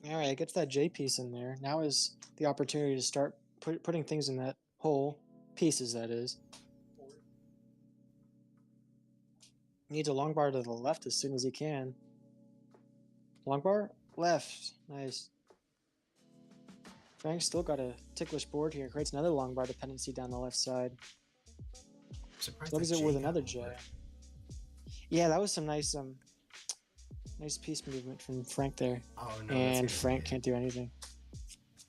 All right, gets that J piece in there. Now is the opportunity to start putting things in that hole. Pieces, that is. Needs a long bar to the left as soon as he can. Long bar? Left. Nice. Frank's still got a ticklish board here. Creates another long bar dependency down the left side. Plugs it with another J. Yeah, that was some nice nice piece movement from Frank there. Oh no! And Frank can't do anything.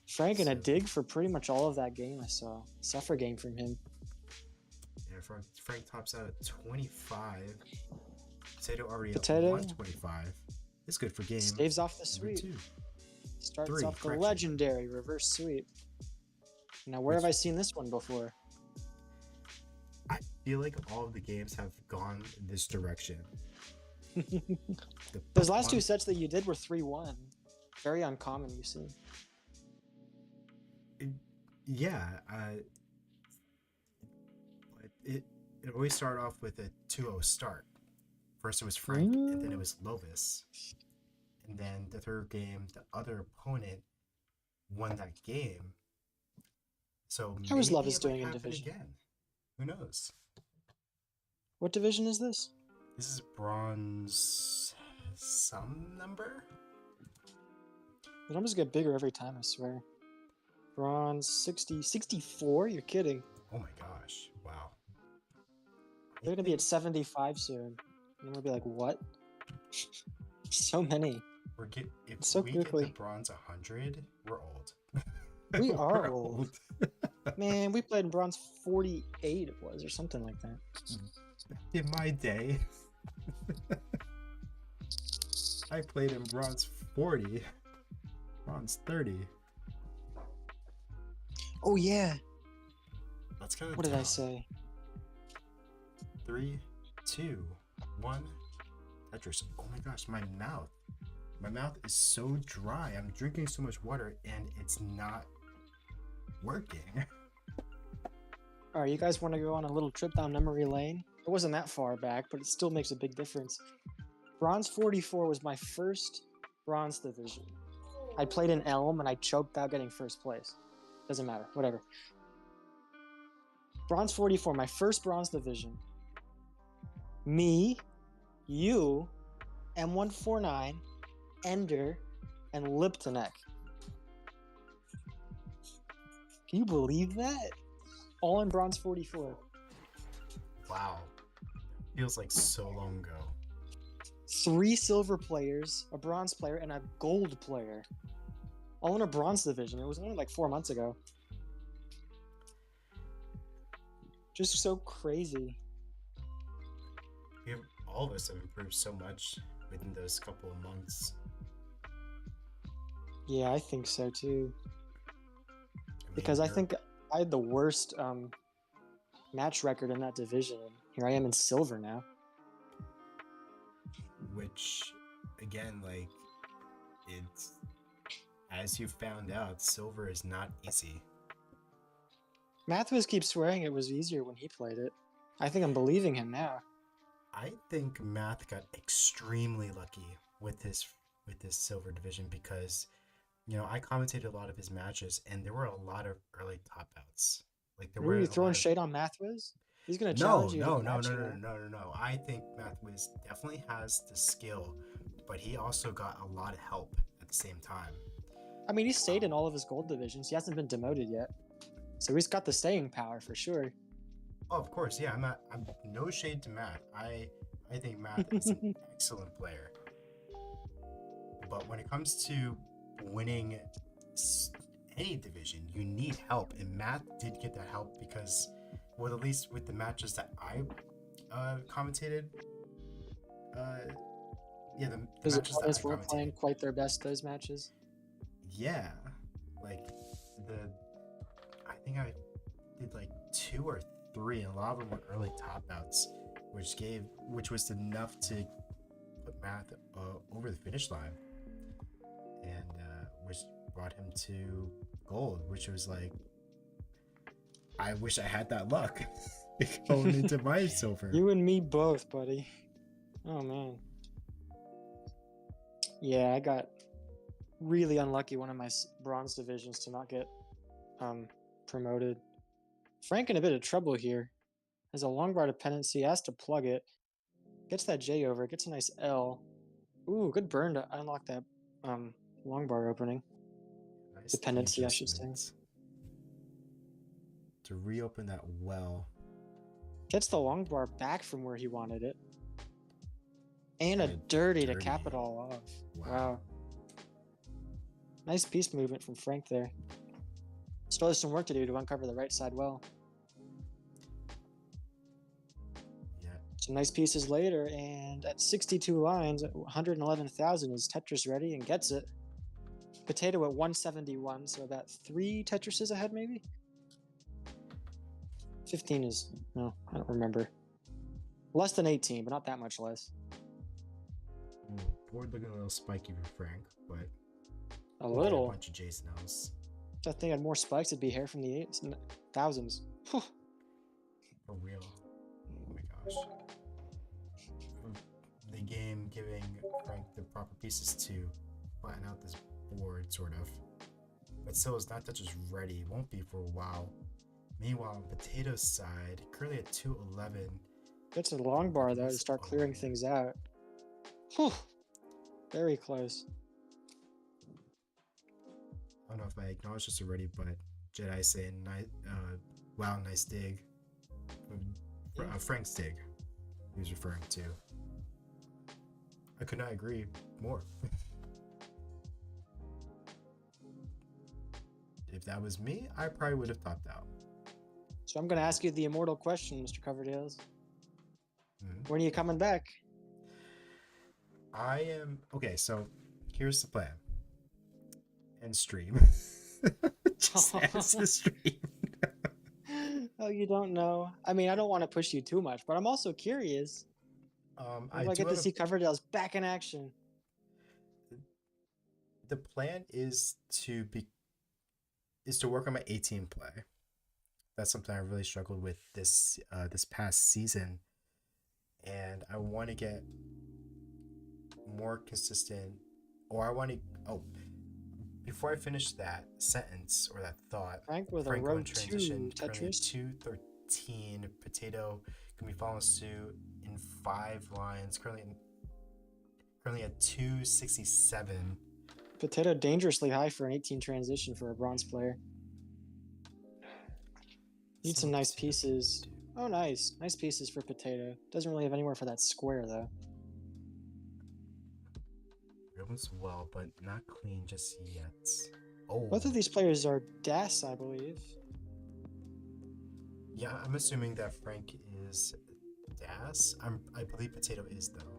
Frank in a dig for pretty much all of that game. I saw suffer game from him. Yeah, Frank tops out at 25. Potato already Potato. Up 125. It's good for game. Staves off the sweep. Starts off the legendary reverse sweep. Now, where have I seen this one before? I feel like all of the games have gone this direction. Those last two sets that you did were 3-1. Very uncommon, you see. Yeah. It always started off with a 2-0 start. First it was Frank, and then it was Lovas. And then the third game, the other opponent won that game. So how is Lovas doing in division? Again. Who knows? What division is this? This is bronze some number? The numbers get bigger every time, I swear. Bronze 60, 64? You're kidding. Oh my gosh. Wow. They're going to be at 75 soon. And I'm going to be like, what? So many. If so we quickly. get the bronze 100, we're old. We are old. Man, we played in bronze 48 it was, or something like that. In my day, I played in bronze 40, bronze 30. Oh yeah. That's kind of. What did I say? 3, 2, 1. Tetris. Oh my gosh, my mouth. My mouth is so dry. I'm drinking so much water and it's not working. All right, you guys want to go on a little trip down memory lane? It wasn't that far back, but it still makes a big difference. Bronze 44 was my first bronze division. I played in Elm and I choked out getting first place. Doesn't matter, whatever. Bronze 44, my first bronze division. Me, you, M149, Ender, and Liptonek. Can you believe that? All in bronze 44. Wow. Feels like so long ago. 3 silver players, a bronze player, and a gold player. All in a bronze division. It was only like 4 months ago. Just so crazy. All of us have improved so much within those couple of months. Yeah, I think so too. Because I think I had the worst match record in that division. Here I am in silver now. Which, again, like, it's, as you found out, silver is not easy. Mathis keeps swearing it was easier when he played it. I think I'm believing him now. I think Math got extremely lucky with this silver division because, you know, I commentated a lot of his matches and there were a lot of early top outs. Like there were you throwing shade on Mathis? He's gonna No, challenge you. no, to no, match, no, you no, know? no, no, no. I think Mathwiz definitely has the skill, but he also got a lot of help at the same time. I mean, he stayed in all of his gold divisions. He hasn't been demoted yet, so he's got the staying power for sure. Oh, of course, yeah. I'm no shade to Math. I think Math is an excellent player. But when it comes to winning any division, you need help, and Math did get that help because, well, at least with the matches that I commentated, yeah, the His matches that opponents I weren't playing commentated, quite their best those matches. yeah, like I think I did like 2 or 3, and a lot of them were early top outs, which was enough to put Math over the finish line, and which brought him to gold, which was like, I wish I had that luck going into my silver. You and me both, buddy. Oh man. Yeah, I got really unlucky one of my bronze divisions to not get promoted. Frank in a bit of trouble here. Has a long bar dependency, has to plug it. Gets that J over, gets a nice L. Ooh, good burn to unlock that long bar opening. Nice Dependency, I should say. adjustment to reopen that well. Gets the long bar back from where he wanted it. And a dirty to cap it all off. Wow. Nice piece movement from Frank there. Still has some work to do to uncover the right side well. Yeah. Some nice pieces later, and at 62 lines, 111,000 is Tetris ready and gets it. Potato at 171, so about 3 Tetrises ahead, maybe? 15 is, no, I don't remember. Less than 18, but not that much less. Board looking a little spiky for Frank, but A little. a bunch of Jason L's. If that thing had more spikes, it'd be hair from the thousands. For real. Oh my gosh. The game giving Frank the proper pieces to flatten out this board, sort of. But still, his not touch is ready. Won't be for a while. Meanwhile, on Potato's side, currently at 211. Gets a long bar, though, to start clearing things out. Whew. Very close. I don't know if I acknowledged this already, but Jedi saying, wow, nice dig. Frank's dig, he was referring to. I could not agree more. If that was me, I probably would have topped out. So I'm going to ask you the immortal question, Mr. Coverdales. Mm-hmm. When are you coming back? I am... Okay, so here's the plan. And stream. Just ends the stream. Oh, you don't know. I mean, I don't want to push you too much, but I'm also curious. I get to see Coverdale's back in action. The plan is to work on my 18 play. That's something I really struggled with this past season, and I want to get more consistent. Or I want to. Oh, before I finish that sentence or that thought, Frank with Frank a row transition, 2 Tetris. 213. Potato can be following suit in 5 lines. Currently at 267. Potato dangerously high for an 18 transition for a bronze player. Need some nice pieces. Oh, nice. Nice pieces for Potato. Doesn't really have anywhere for that square, though. Reopens well, but not clean just yet. Oh. Both of these players are DAS, I believe. Yeah, I'm assuming that Frank is DAS. I believe Potato is, though.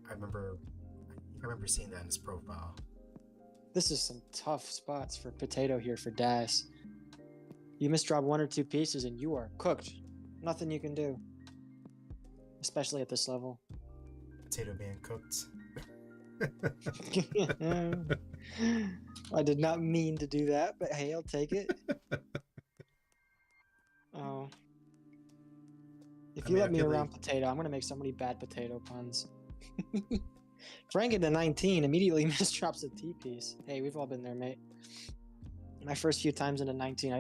I remember seeing that in his profile. This is some tough spots for Potato here for DAS. You misdrop 1 or 2 pieces and you are cooked. Nothing you can do. Especially at this level. Potato being cooked. I did not mean to do that, but hey, I'll take it. Oh. If you let me around Potato, I'm going to make so many bad potato puns. Frank into 19 immediately misdrops a T piece. Hey, we've all been there, mate. My first few times into 19,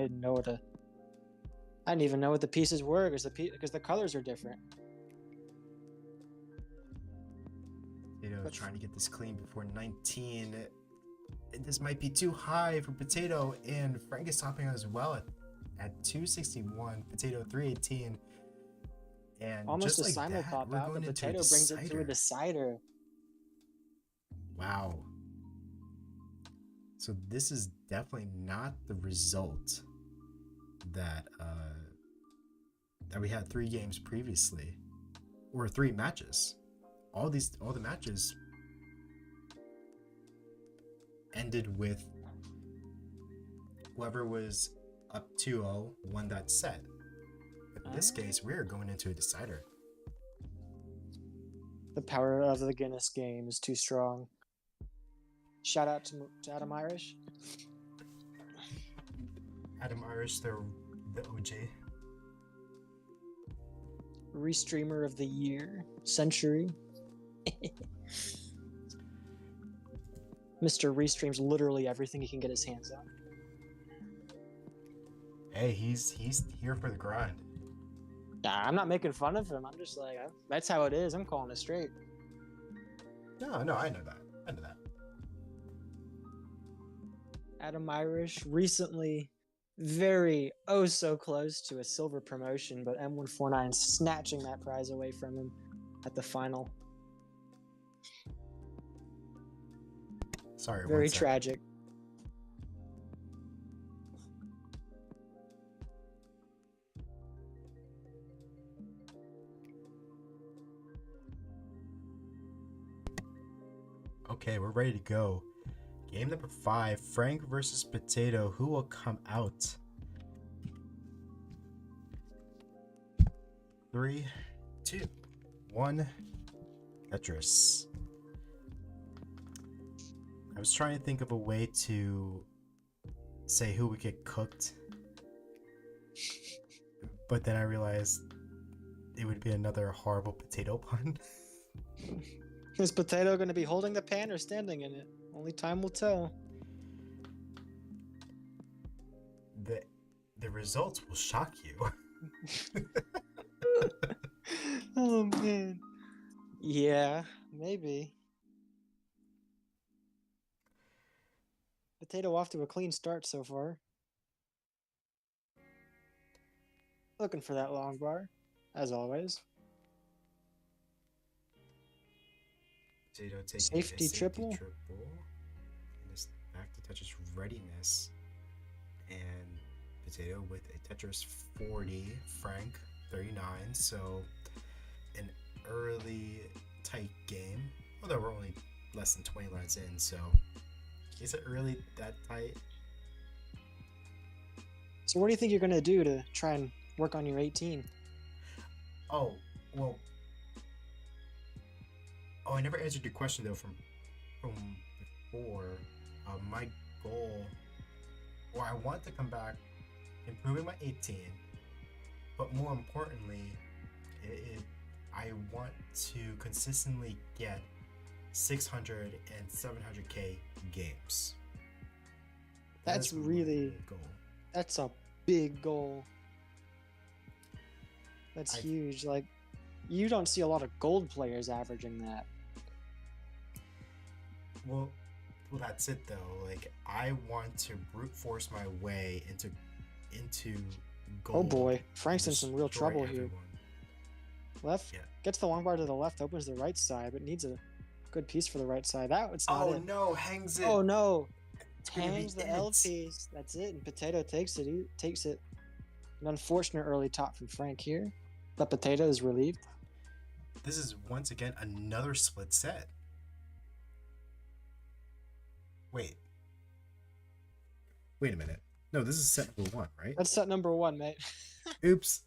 I I didn't even know what the pieces were because the colors are different. Potato trying to get this clean before 19. This might be too high for Potato, and Frank is topping as well at 261. Potato 318. And Almost just a like that, simul-pop we're out, going but into a Potato brings it to a decider. decider. Wow. So this is definitely not the result that that we had 3 games previously, or 3 matches. All the matches ended with whoever was up 2-0 won that set. But in this case, we're going into a decider. The power of the Guinness game is too strong. Shout out to Adam Irish. Adam Irish, the OG. Restreamer of the year, century. Mr. Restreams literally everything he can get his hands on. Hey, he's here for the grind. Nah, I'm not making fun of him. I'm just like, that's how it is. I'm calling it straight. No, I know that. I know that. Adam Irish recently very so close to a silver promotion, but M149 snatching that prize away from him at the final. Sorry, Very tragic. Okay, we're ready to go. Game number 5, Frank versus Potato. Who will come out? 3, 2, 1. Tetris. I was trying to think of a way to say who would get cooked, but then I realized it would be another horrible potato pun. Is Potato going to be holding the pan or standing in it? Only time will tell. The results will shock you. Oh man. Yeah, maybe. Potato off to a clean start so far. Looking for that long bar, as always. Potato taking Safety a triple. And it's back to Tetris readiness. And Potato with a Tetris 40, Frank 39. So an early tight game. Although we're only less than 20 lines in, so is it really that tight? So what do you think you're going to do to try and work on your 18? Oh, well. Oh, I never answered your question though from before. My goal, or I want to come back improving my 18, but more importantly, I want to consistently get 600 and 700k games. That's really goal. That's a big goal. That's huge. Like, you don't see a lot of gold players averaging that. Well, that's it though. Like, I want to brute force my way into gold. Oh boy, Frank's in some real trouble here. Everyone. Left, gets the long bar to the left, opens the right side, but needs a good piece for the right side. It's not it. No, hangs it. Oh no, It's gonna hangs be the L piece. That's it, and Potato takes it. He takes it. An unfortunate early top from Frank here, but Potato is relieved. This is once again another split set. Wait a minute. No, this is set number 1, right? That's set number 1, mate. Oops.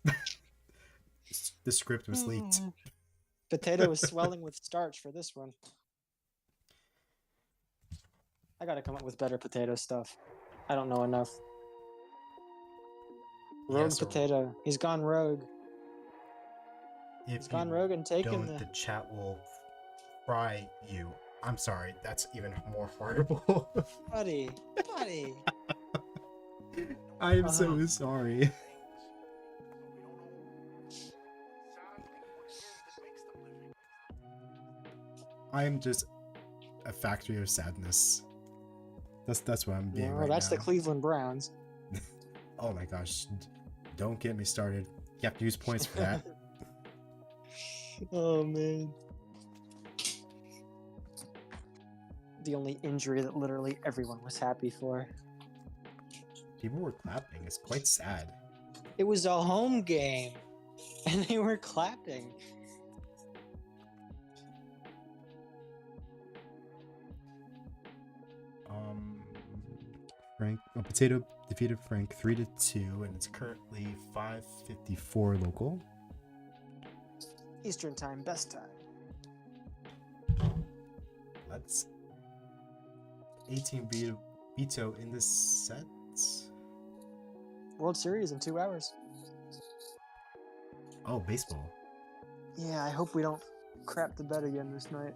The script was leaked. Potato is swelling with starch for this one. I gotta come up with better potato stuff. I don't know enough. Rogue Potato. He's gone rogue. He's gone rogue and taken the chat will fry you. I'm sorry, that's even more horrible. Buddy. I am so sorry. I'm just a factory of sadness. That's what I'm being No, right that's now. the Cleveland Browns. Oh my gosh. Don't get me started. You have to use points for that. Oh man. The only injury that literally everyone was happy for. People were clapping. It's quite sad. It was a home game, and they were clapping. Potato defeated Frank 3-2, and it's currently 5:54 local. Eastern time, best time. Let's 18 veto in this set. World Series in 2 hours. Oh, baseball. Yeah, I hope we don't crap the bed again this night.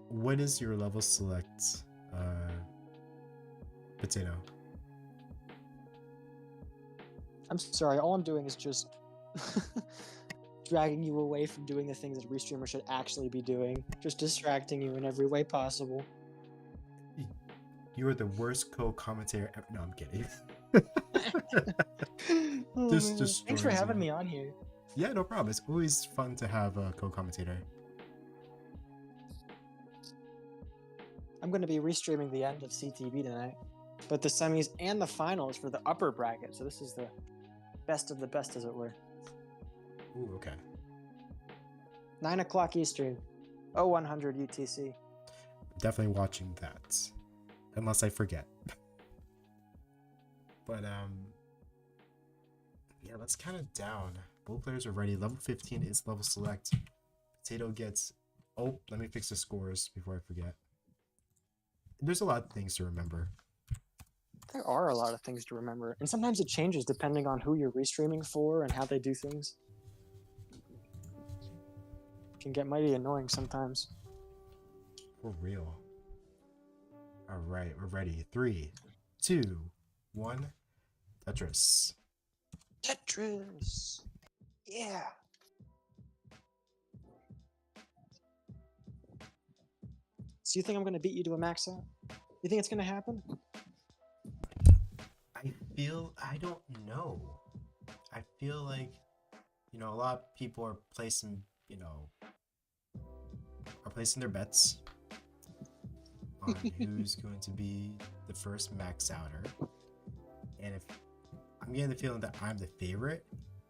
What is your level select, Potato? I'm sorry, all I'm doing is just dragging you away from doing the things that a restreamer should actually be doing. Just distracting you in every way possible. You are the worst co-commentator ever. No, I'm kidding. Oh, This man. destroys Thanks for having you. me on here. Yeah, no problem. It's always fun to have a co-commentator. I'm going to be restreaming the end of CTV tonight, but the semis and the finals for the upper bracket. So this is the best of the best, as it were. Ooh, okay. 9 o'clock Eastern, 0100 UTC. Definitely watching that, unless I forget. But yeah, let's count it down. Both players are ready. Level 15 is level select. Potato gets. Oh, let me fix the scores before I forget. There's a lot of things to remember. There are a lot of things to remember, and sometimes it changes depending on who you're restreaming for and how they do things. It can get mighty annoying sometimes. For real. All right, we're ready. 3, 2, 1. Tetris. Tetris! Yeah! So you think I'm going to beat you to a max out? You think it's going to happen? I don't know. I feel like, a lot of people are placing, their bets on who's going to be the first max outer. And if I'm getting the feeling that I'm the favorite,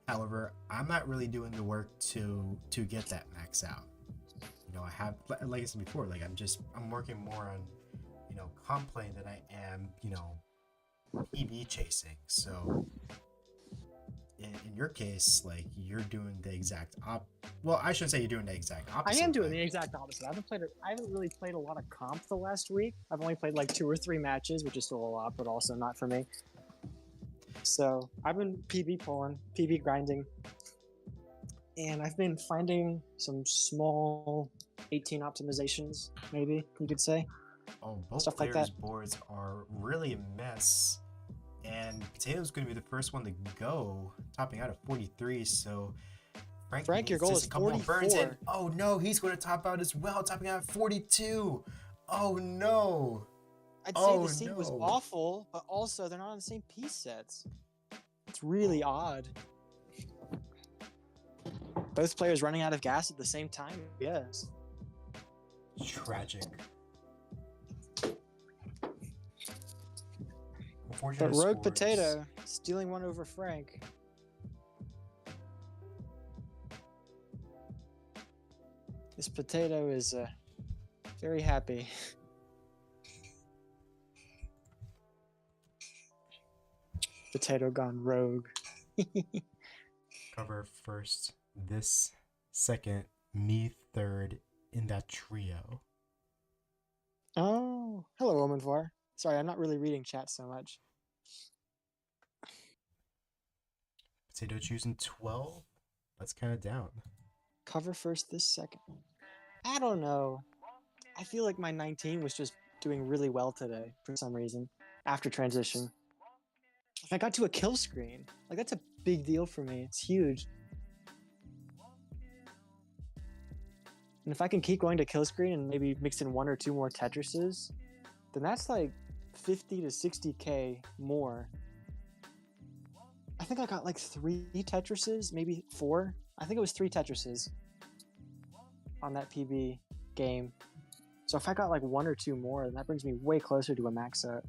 however, I'm not really doing the work to get that max out. I have, like I said before, like I'm working more on, comp playing than I am, PB chasing. So in your case, like you're doing the exact well, I shouldn't say you're doing the exact opposite. I am doing the exact opposite. I haven't really played a lot of comp the last week. I've only played like 2 or 3 matches, which is still a lot, but also not for me. So I've been PB pulling, PB grinding, and I've been finding some small 18 optimizations, maybe you could say. Oh, both Stuff like players' that. boards are really a mess, and Potato's going to be the first one to go, topping out at 43. So Frank, your goal is 44. Burns in. Oh no, he's going to top out as well, topping out at 42. Oh no. I'd say the seed was awful, but also they're not on the same piece sets. It's really odd. Both players running out of gas at the same time. Yes. Tragic. But Rogue Potato stealing one over Frank. This potato is very happy. Potato gone rogue. Cover first, this second, me third in that trio. Oh, hello, Omenvar. Sorry, I'm not really reading chat so much. Potato choosing 12. Let's count it down. Cover first, this second. I don't know. I feel like my 19 was just doing really well today for some reason after transition. I got to a kill screen. Like, that's a big deal for me. It's huge. And if I can keep going to kill screen and maybe mix in 1 or 2 more Tetrises, then that's like 50 to 60k more. I think I got like 3 Tetrises, maybe 4. I think it was 3 Tetrises on that PB game. So if I got like 1 or 2 more, then that brings me way closer to a max out.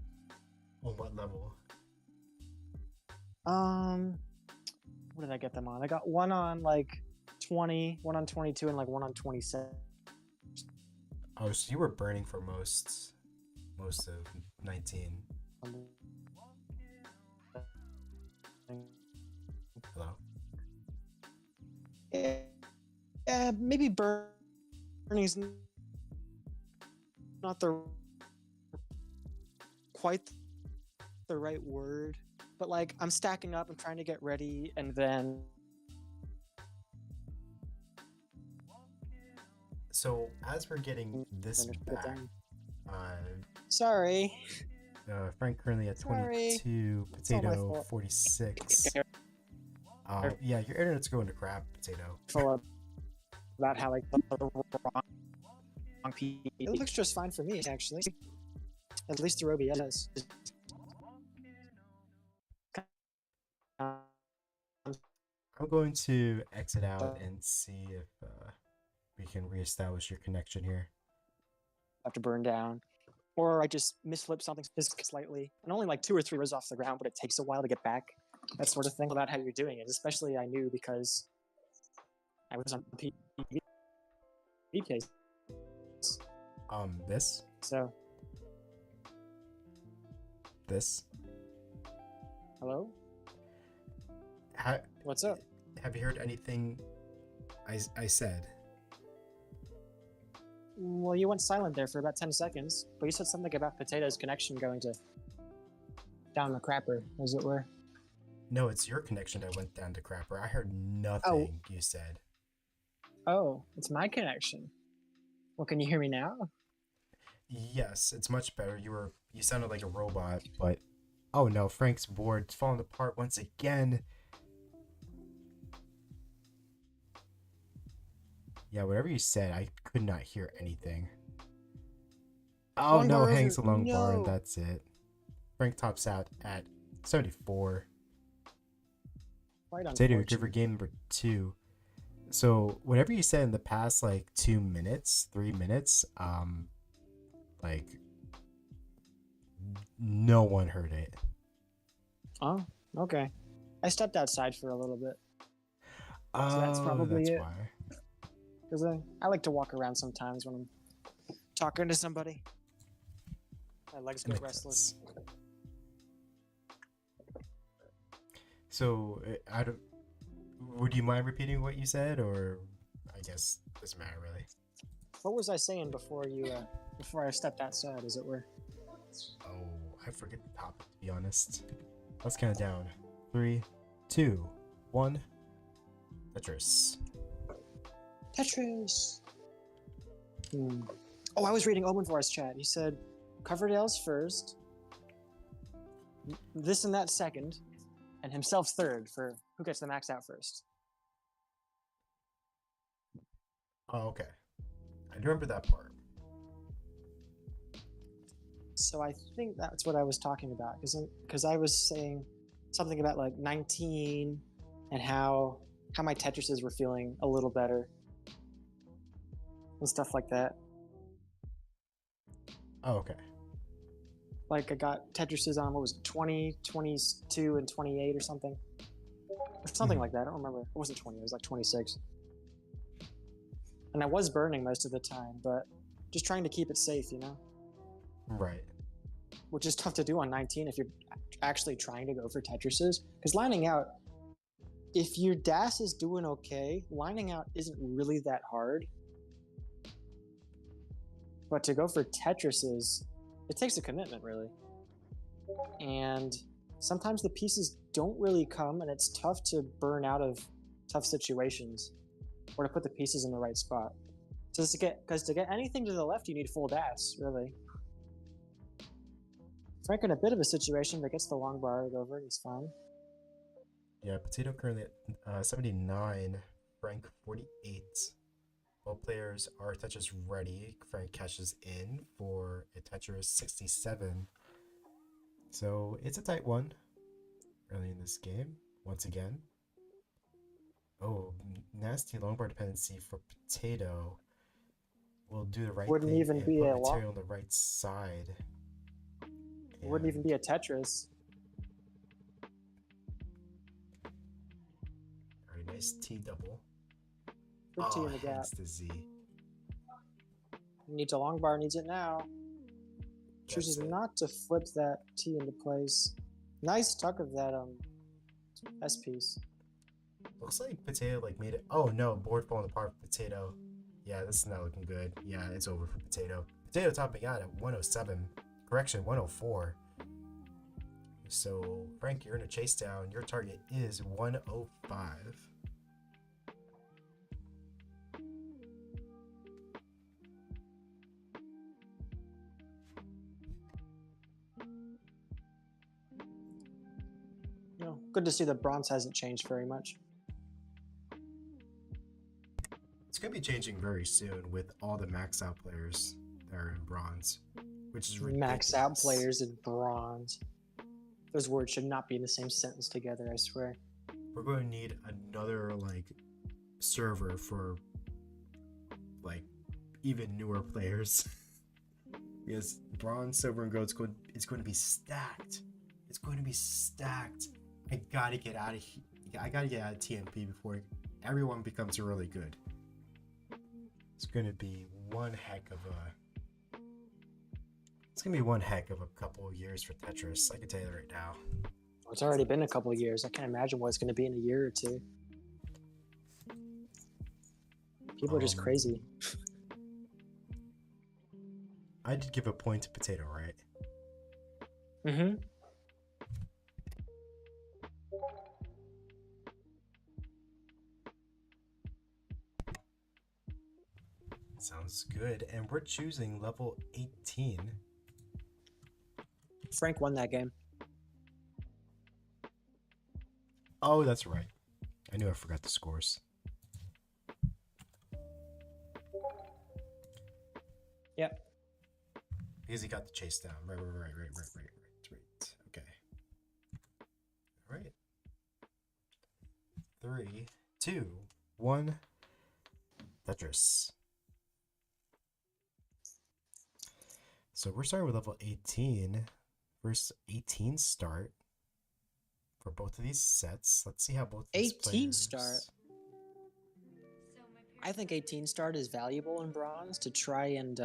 On what level? What did I get them on? I got 1 on like 20, 1 on 22, and like 1 on 27. Oh, so you were burning for most of 19. Hello? Yeah, maybe burning's not quite the right word, but like I'm stacking up, I'm trying to get ready, and then. So as we're getting this back, Sorry. Frank currently at 22, Potato 46. Yeah, your internet's going to crap, Potato. About how like the wrong P. It looks just fine for me, actually. At least the Roby does. I'm going to exit out and see if we can reestablish your connection here. Have to burn down, or I just misflip something slightly, and only like 2 or 3 rows off the ground, but it takes a while to get back. That sort of thing about how you're doing it. Especially I knew because I was on PV case. This? So. This? Hello? What's up? Have you heard anything I said? Well, you went silent there for about 10 seconds, but you said something about Potato's connection going to down the crapper, as it were. No, it's your connection that went down to crapper. I heard nothing you said. Oh, it's my connection. Well, can you hear me now? Yes, it's much better. You sounded like a robot, but oh no, Frank's board's falling apart once again. Yeah, whatever you said, I could not hear anything. Oh no, hangs a long bar and that's it. Frank tops out at 74. Potato, give her game number 2. So whatever you said in the past like 2 minutes, 3 minutes, like no one heard it. Oh, okay. I stepped outside for a little bit. So that's probably it. Why. Because I like to walk around sometimes when I'm talking to somebody. My legs get restless. So, would you mind repeating what you said, or I guess it doesn't matter really. What was I saying before I stepped outside, as it were? Oh, I forget the topic, to be honest. Let's count it down. 3, 2, 1. Tetris. Tetris. Oh, I was reading Omenvor's chat. He said, Coverdale's first, this and that second, and himself third for who gets the max out first. Oh, okay. I remember that part. So I think that's what I was talking about, because I was saying something about like 19 and how my Tetrises were feeling a little better and stuff like that. Oh, okay. Like I got Tetrises on, what was it, 20, 22, and 28 or something? Or something like that. I don't remember. It wasn't 20, it was like 26. And I was burning most of the time, but just trying to keep it safe, you know? Right. Which is tough to do on 19 if you're actually trying to go for Tetrises. Because lining out, if your DAS is doing okay, lining out isn't really that hard. But to go for Tetrises, it takes a commitment, really. And sometimes the pieces don't really come, and it's tough to burn out of tough situations or to put the pieces in the right spot. Because to get anything to the left, you need full DAS, really. Frank in a bit of a situation, but gets the long bar over, he's fine. Yeah, Potato currently at 79, Frank 48. All players are Tetris ready. Frank cashes in for a Tetris 67. So it's a tight one early in this game, once again. Oh, nasty longbar dependency for Potato. We'll do the right Wouldn't thing even and be put a material on the right side. Wouldn't even be a Tetris. Very nice T double. Good T Oh, in the gap. hence the Z. Needs a long bar, needs it now. Chooses That's it. not to flip that T into place. Nice tuck of that S piece. Looks like Potato like made it. Oh no, board falling apart for Potato. Yeah, this is not looking good. Yeah, it's over for Potato. Potato topping out at 107. Correction, 104. So, Frank, you're in a chase down. Your target is 105. You know, good to see that bronze hasn't changed very much. It's going to be changing very soon with all the max out players that are in bronze, which is ridiculous. Max out players in bronze. Those words should not be in the same sentence together, I swear. We're going to need another like server for like even newer players. Because bronze, silver, and gold is going to be stacked. It's going to be stacked. I gotta get out of here. I gotta get out of TNP before everyone becomes really good. It's gonna be one heck of a. It's gonna be one heck of a couple of years for Tetris. I can tell you that right now. Well, it's already been a couple of years. I can't imagine what it's going to be in a year or two. People are just crazy. I did give a point to Potato, right? Mm-hmm. Sounds good. And we're choosing level 18. Frank won that game. Oh, that's right. I knew I forgot the scores. Yep. Because he got the chase down. Right. Okay. All right. 3, 2, 1. Tetris. So we're starting with level 18. First 18 start for both of these sets. Let's see how both these 18 players... start. I think 18 start is valuable in bronze to try and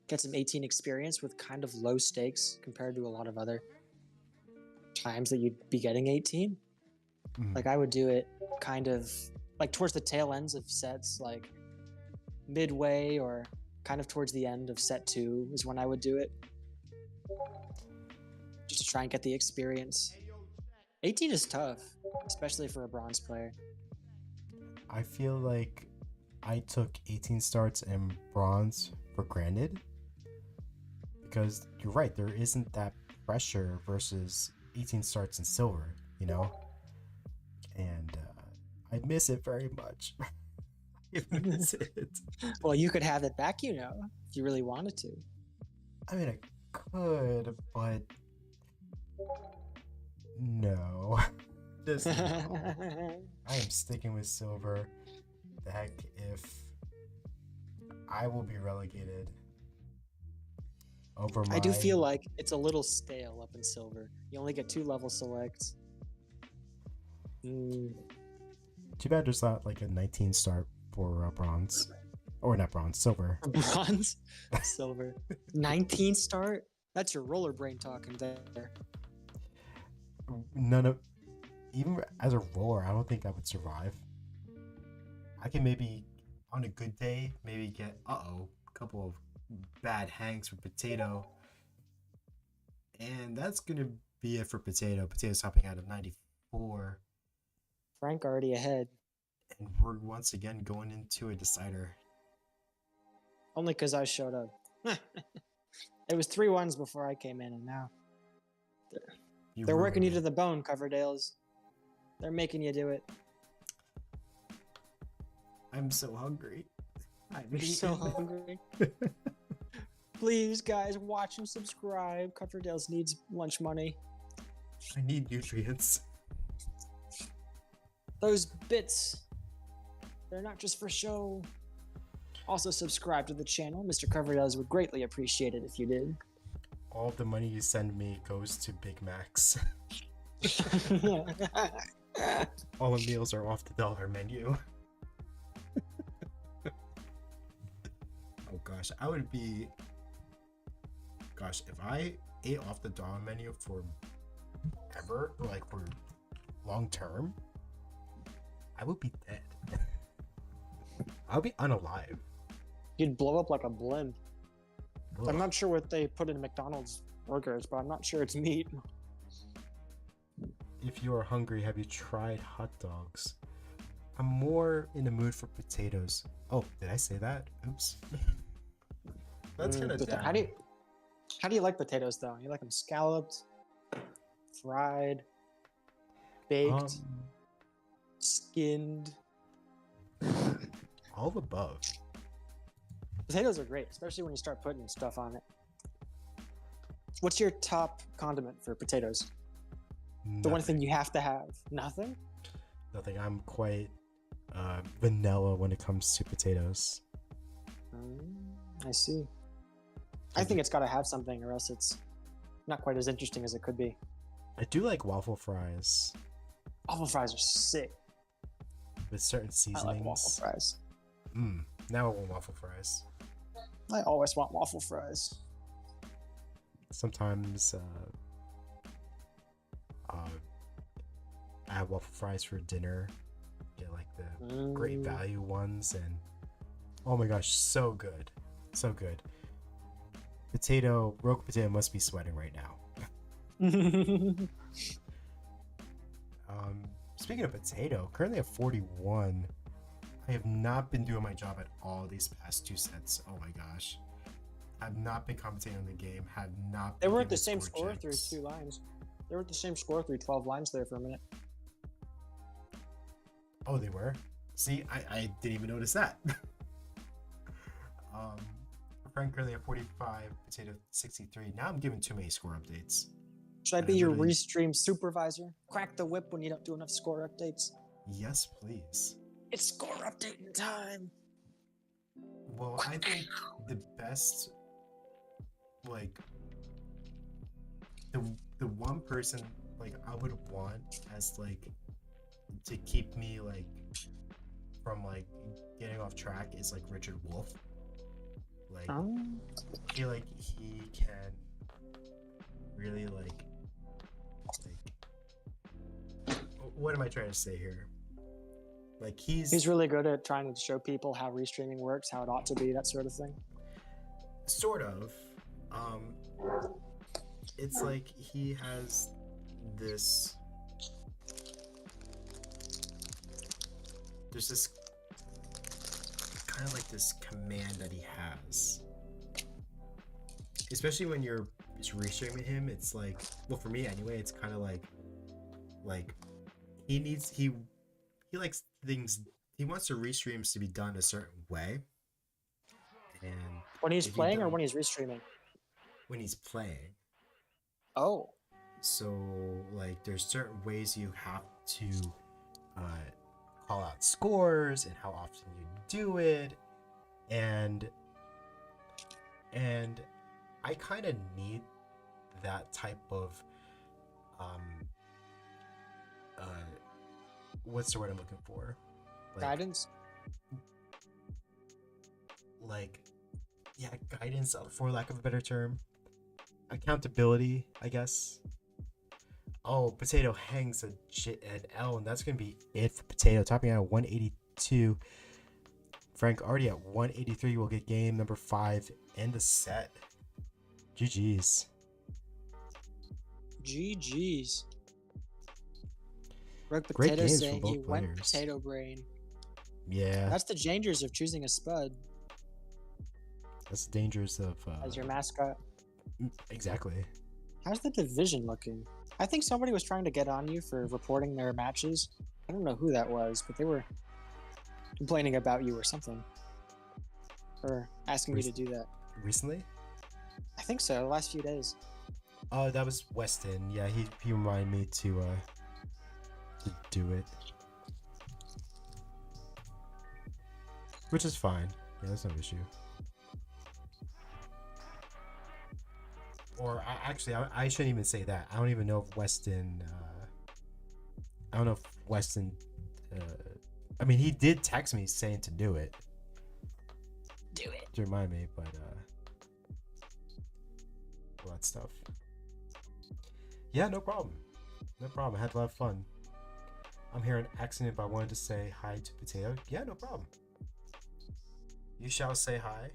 get some 18 experience with kind of low stakes compared to a lot of other times that you'd be getting 18. Like I would do it kind of like towards the tail ends of sets, like midway or kind of towards the end of set 2 is when I would do it. Just to try and get the experience. 18 is tough, especially for a bronze player. I feel like I took 18 starts in bronze for granted because you're right, there isn't that pressure versus 18 starts in silver, you know? And I miss it very much. I miss it. Well, you could have it back, you know, if you really wanted to. I mean, I could, but no. Just no. I am sticking with silver. The heck if I will be relegated over my... I do feel like it's a little stale up in silver. You only get 2 level selects. Too bad there's not like a 19 start for bronze. Or not bronze, silver. Bronze? Silver. 19 start? That's your roller brain talking there. None of... Even as a roller, I don't think I would survive. I can maybe, on a good day, maybe get, a couple of bad hangs with Potato. And that's going to be it for Potato. Potato's topping out of 94. Frank already ahead. And we're once again going into a decider. Only because I showed up. It was 3-1s before I came in, and now they're working you to the bone, Coverdales. They're making you do it. I'm so hungry. I'm so hungry. Please, guys, watch and subscribe. Coverdale's needs lunch money. I need nutrients. Those bits, they're not just for show. Also, subscribe to the channel. Mr. Coverdale's would greatly appreciate it if you did. All the money you send me goes to Big Macs. All the meals are off the dollar menu. Oh gosh, I would be... Gosh, if I ate off the dollar menu for ever, or like for long term, I would be dead. I would be unalive. You'd blow up like a blimp. Ugh. I'm not sure what they put in McDonald's burgers, but I'm not sure it's meat. If you are hungry, have you tried hot dogs? I'm more in the mood for potatoes. Oh, did I say that? Oops. That's kind of How do you like potatoes though? You like them scalloped, fried, baked, skinned? All of above. Potatoes are great, especially when you start putting stuff on it. What's your top condiment for potatoes? The one thing you have to have. Nothing? Nothing. I'm quite vanilla when it comes to potatoes. I see. I think it's got to have something, or else it's not quite as interesting as it could be. I do like waffle fries Waffle fries are sick. with certain seasonings. I like waffle fries. Now I want waffle fries. I always want waffle fries. Sometimes I have waffle fries for dinner. Get like the great value ones, and oh my gosh, so good, so good. Rogue potato must be sweating right now. Speaking of potato, currently at 41. I have not been doing my job at all these past two sets. Oh my gosh. Have not been commentating on the game. Have not. They been were at giving the same score through checks. 2 lines. They were at the same score through 12 lines there for a minute. Oh, they were? See, I didn't even notice that. Frank currently at 45, potato 63. Now I'm giving too many score updates. Should I be your restream supervisor? Crack the whip when you don't do enough score updates. Yes, please. It's score updating time. Well, I think the best, like, the one person, like, I would want as, like, to keep me, like, from, like, getting off track is, like, Richard Wolf. Like, I feel like he can really, like, what am I trying to say here? Like, he's really good at trying to show people how restreaming works, how it ought to be, that sort of thing. sort of. It's like he has this. There's this kind of like this command that he has, especially when you're restreaming him. It's like, well, for me anyway, it's kind of like he likes things. He wants the restreams to be done a certain way. And When he's playing or when he's restreaming? when he's playing. Oh. So, like, there's certain ways you have to call out scores and how often you do it, and I kind of need that type of what's the word I'm looking for? Like, Guidance? like, yeah, guidance, for lack of a better term. Accountability, I guess. Oh, Potato hangs an L, and that's going to be it for Potato. Topping out at 182. Frank already at 183 will get game number 5 in the set. GG's. GG's. Rogue Great Potato games saying from he both went players. potato brain. Yeah, That's the dangers of choosing a spud that's the dangers of... as your mascot. Exactly. How's the division looking? I think somebody was trying to get on you for reporting their matches. I don't know who that was, but they were complaining about you or something. for asking me to do that. Recently? I think so. The last few days. Oh, that was Weston. Yeah, he reminded me to do it. Which is fine. Yeah, that's no issue. Or I shouldn't even say that. I don't even know if Weston. I don't know if Weston. I mean, he did text me saying to do it. Do it. To remind me, but all that stuff. Yeah, no problem. No problem. I had a lot of fun. I'm here on accident, but I wanted to say hi to Potato. Yeah, no problem. You shall say hi.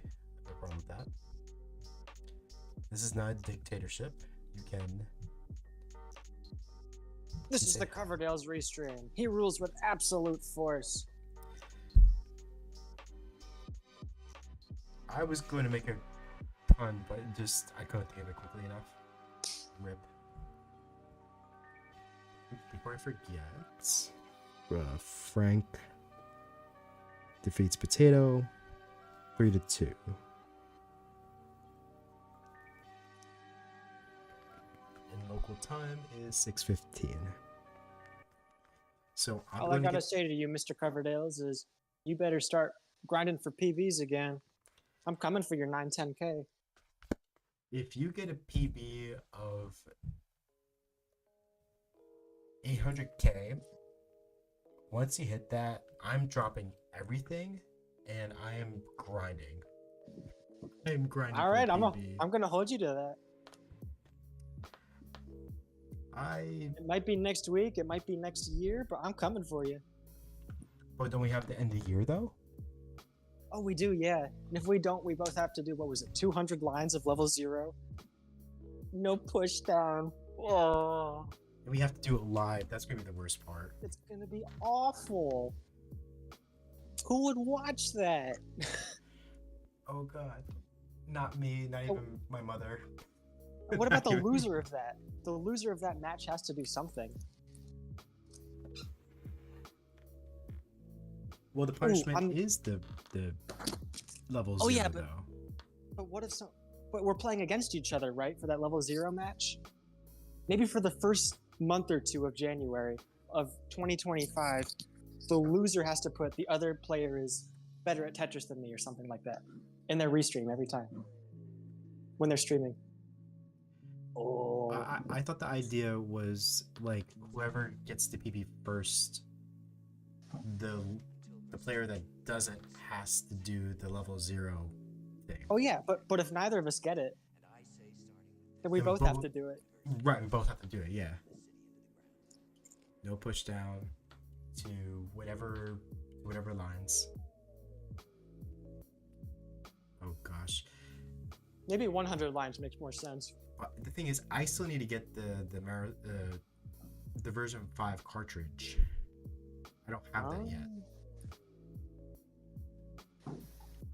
No problem with that. This is not a dictatorship. You can. This is the Coverdale's restream. He rules with absolute force. I was going to make a pun, but I couldn't think of it quickly enough. Rip. Before I forget, Frank defeats Potato 3-2. And local time is 6:15. So all I gotta say to you, Mr. Coverdale's, is you better start grinding for PBs again. I'm coming for your 910K. If you get a PB of 800K, once you hit that, I'm dropping everything and I am grinding. I'm grinding. All right, I'm gonna hold you to that. It might be next week, it might be next year, but I'm coming for you. But don't we have to end the year though? Oh, we do, yeah. And if we don't, we both have to do, what was it, 200 lines of level 0? No push down. Oh. And we have to do it live. That's gonna be the worst part. It's gonna be awful. Who would watch that? Oh god. Not me, not even my mother. What about the loser of that? The loser of that match has to do something. Well, the punishment is the level 0, though. But what if but we're playing against each other, right, for that level 0 match? Maybe for the first month or two of January of 2025, the loser has to put the other player is better at Tetris than me or something like that in their restream every time when they're streaming. Oh, I thought the idea was like whoever gets the PB first, the player that doesn't has to do the level 0 thing. Oh yeah, but if neither of us get it, then we both have to do it. Right, we both have to do it. Yeah. No push down to whatever lines. Oh gosh. Maybe 100 lines makes more sense. The thing is, I still need to get the version 5 cartridge. I don't have that yet.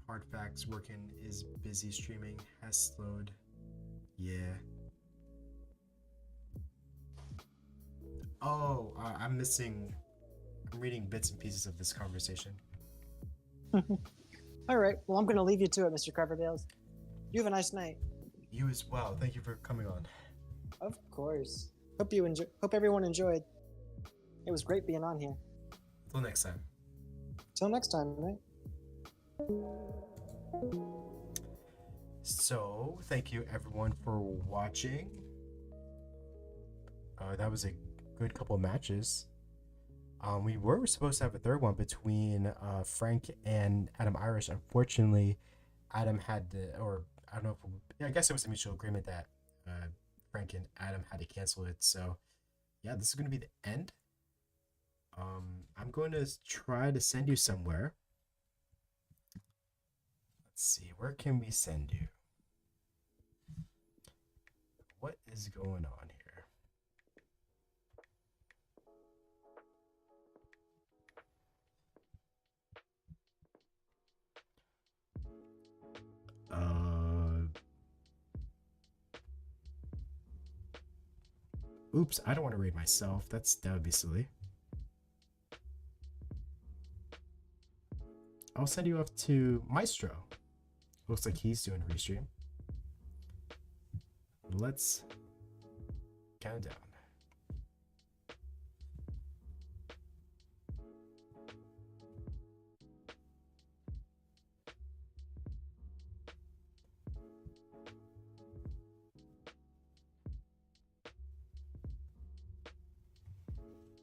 Hard facts working is busy streaming has slowed. Yeah. Oh, I'm reading bits and pieces of this conversation. All right. Well, I'm going to leave you to it, Mr. Coverdales. You have a nice night. You as well. Thank you for coming on. Of course. Hope everyone enjoyed. It was great being on here. Till next time. Till next time, right? So, thank you everyone for watching. That was a good couple of matches. We were supposed to have a third one between Frank and Adam Irish. Unfortunately, Adam had to, or I don't know if, I guess it was a mutual agreement that Frank and Adam had to cancel it. So, yeah, this is going to be the end. I'm going to try to send you somewhere. Let's see, where can we send you? What is going on here? Oops, I don't want to rate myself. That would be silly. I'll send you off to Maestro. Looks like he's doing a restream. Let's count down.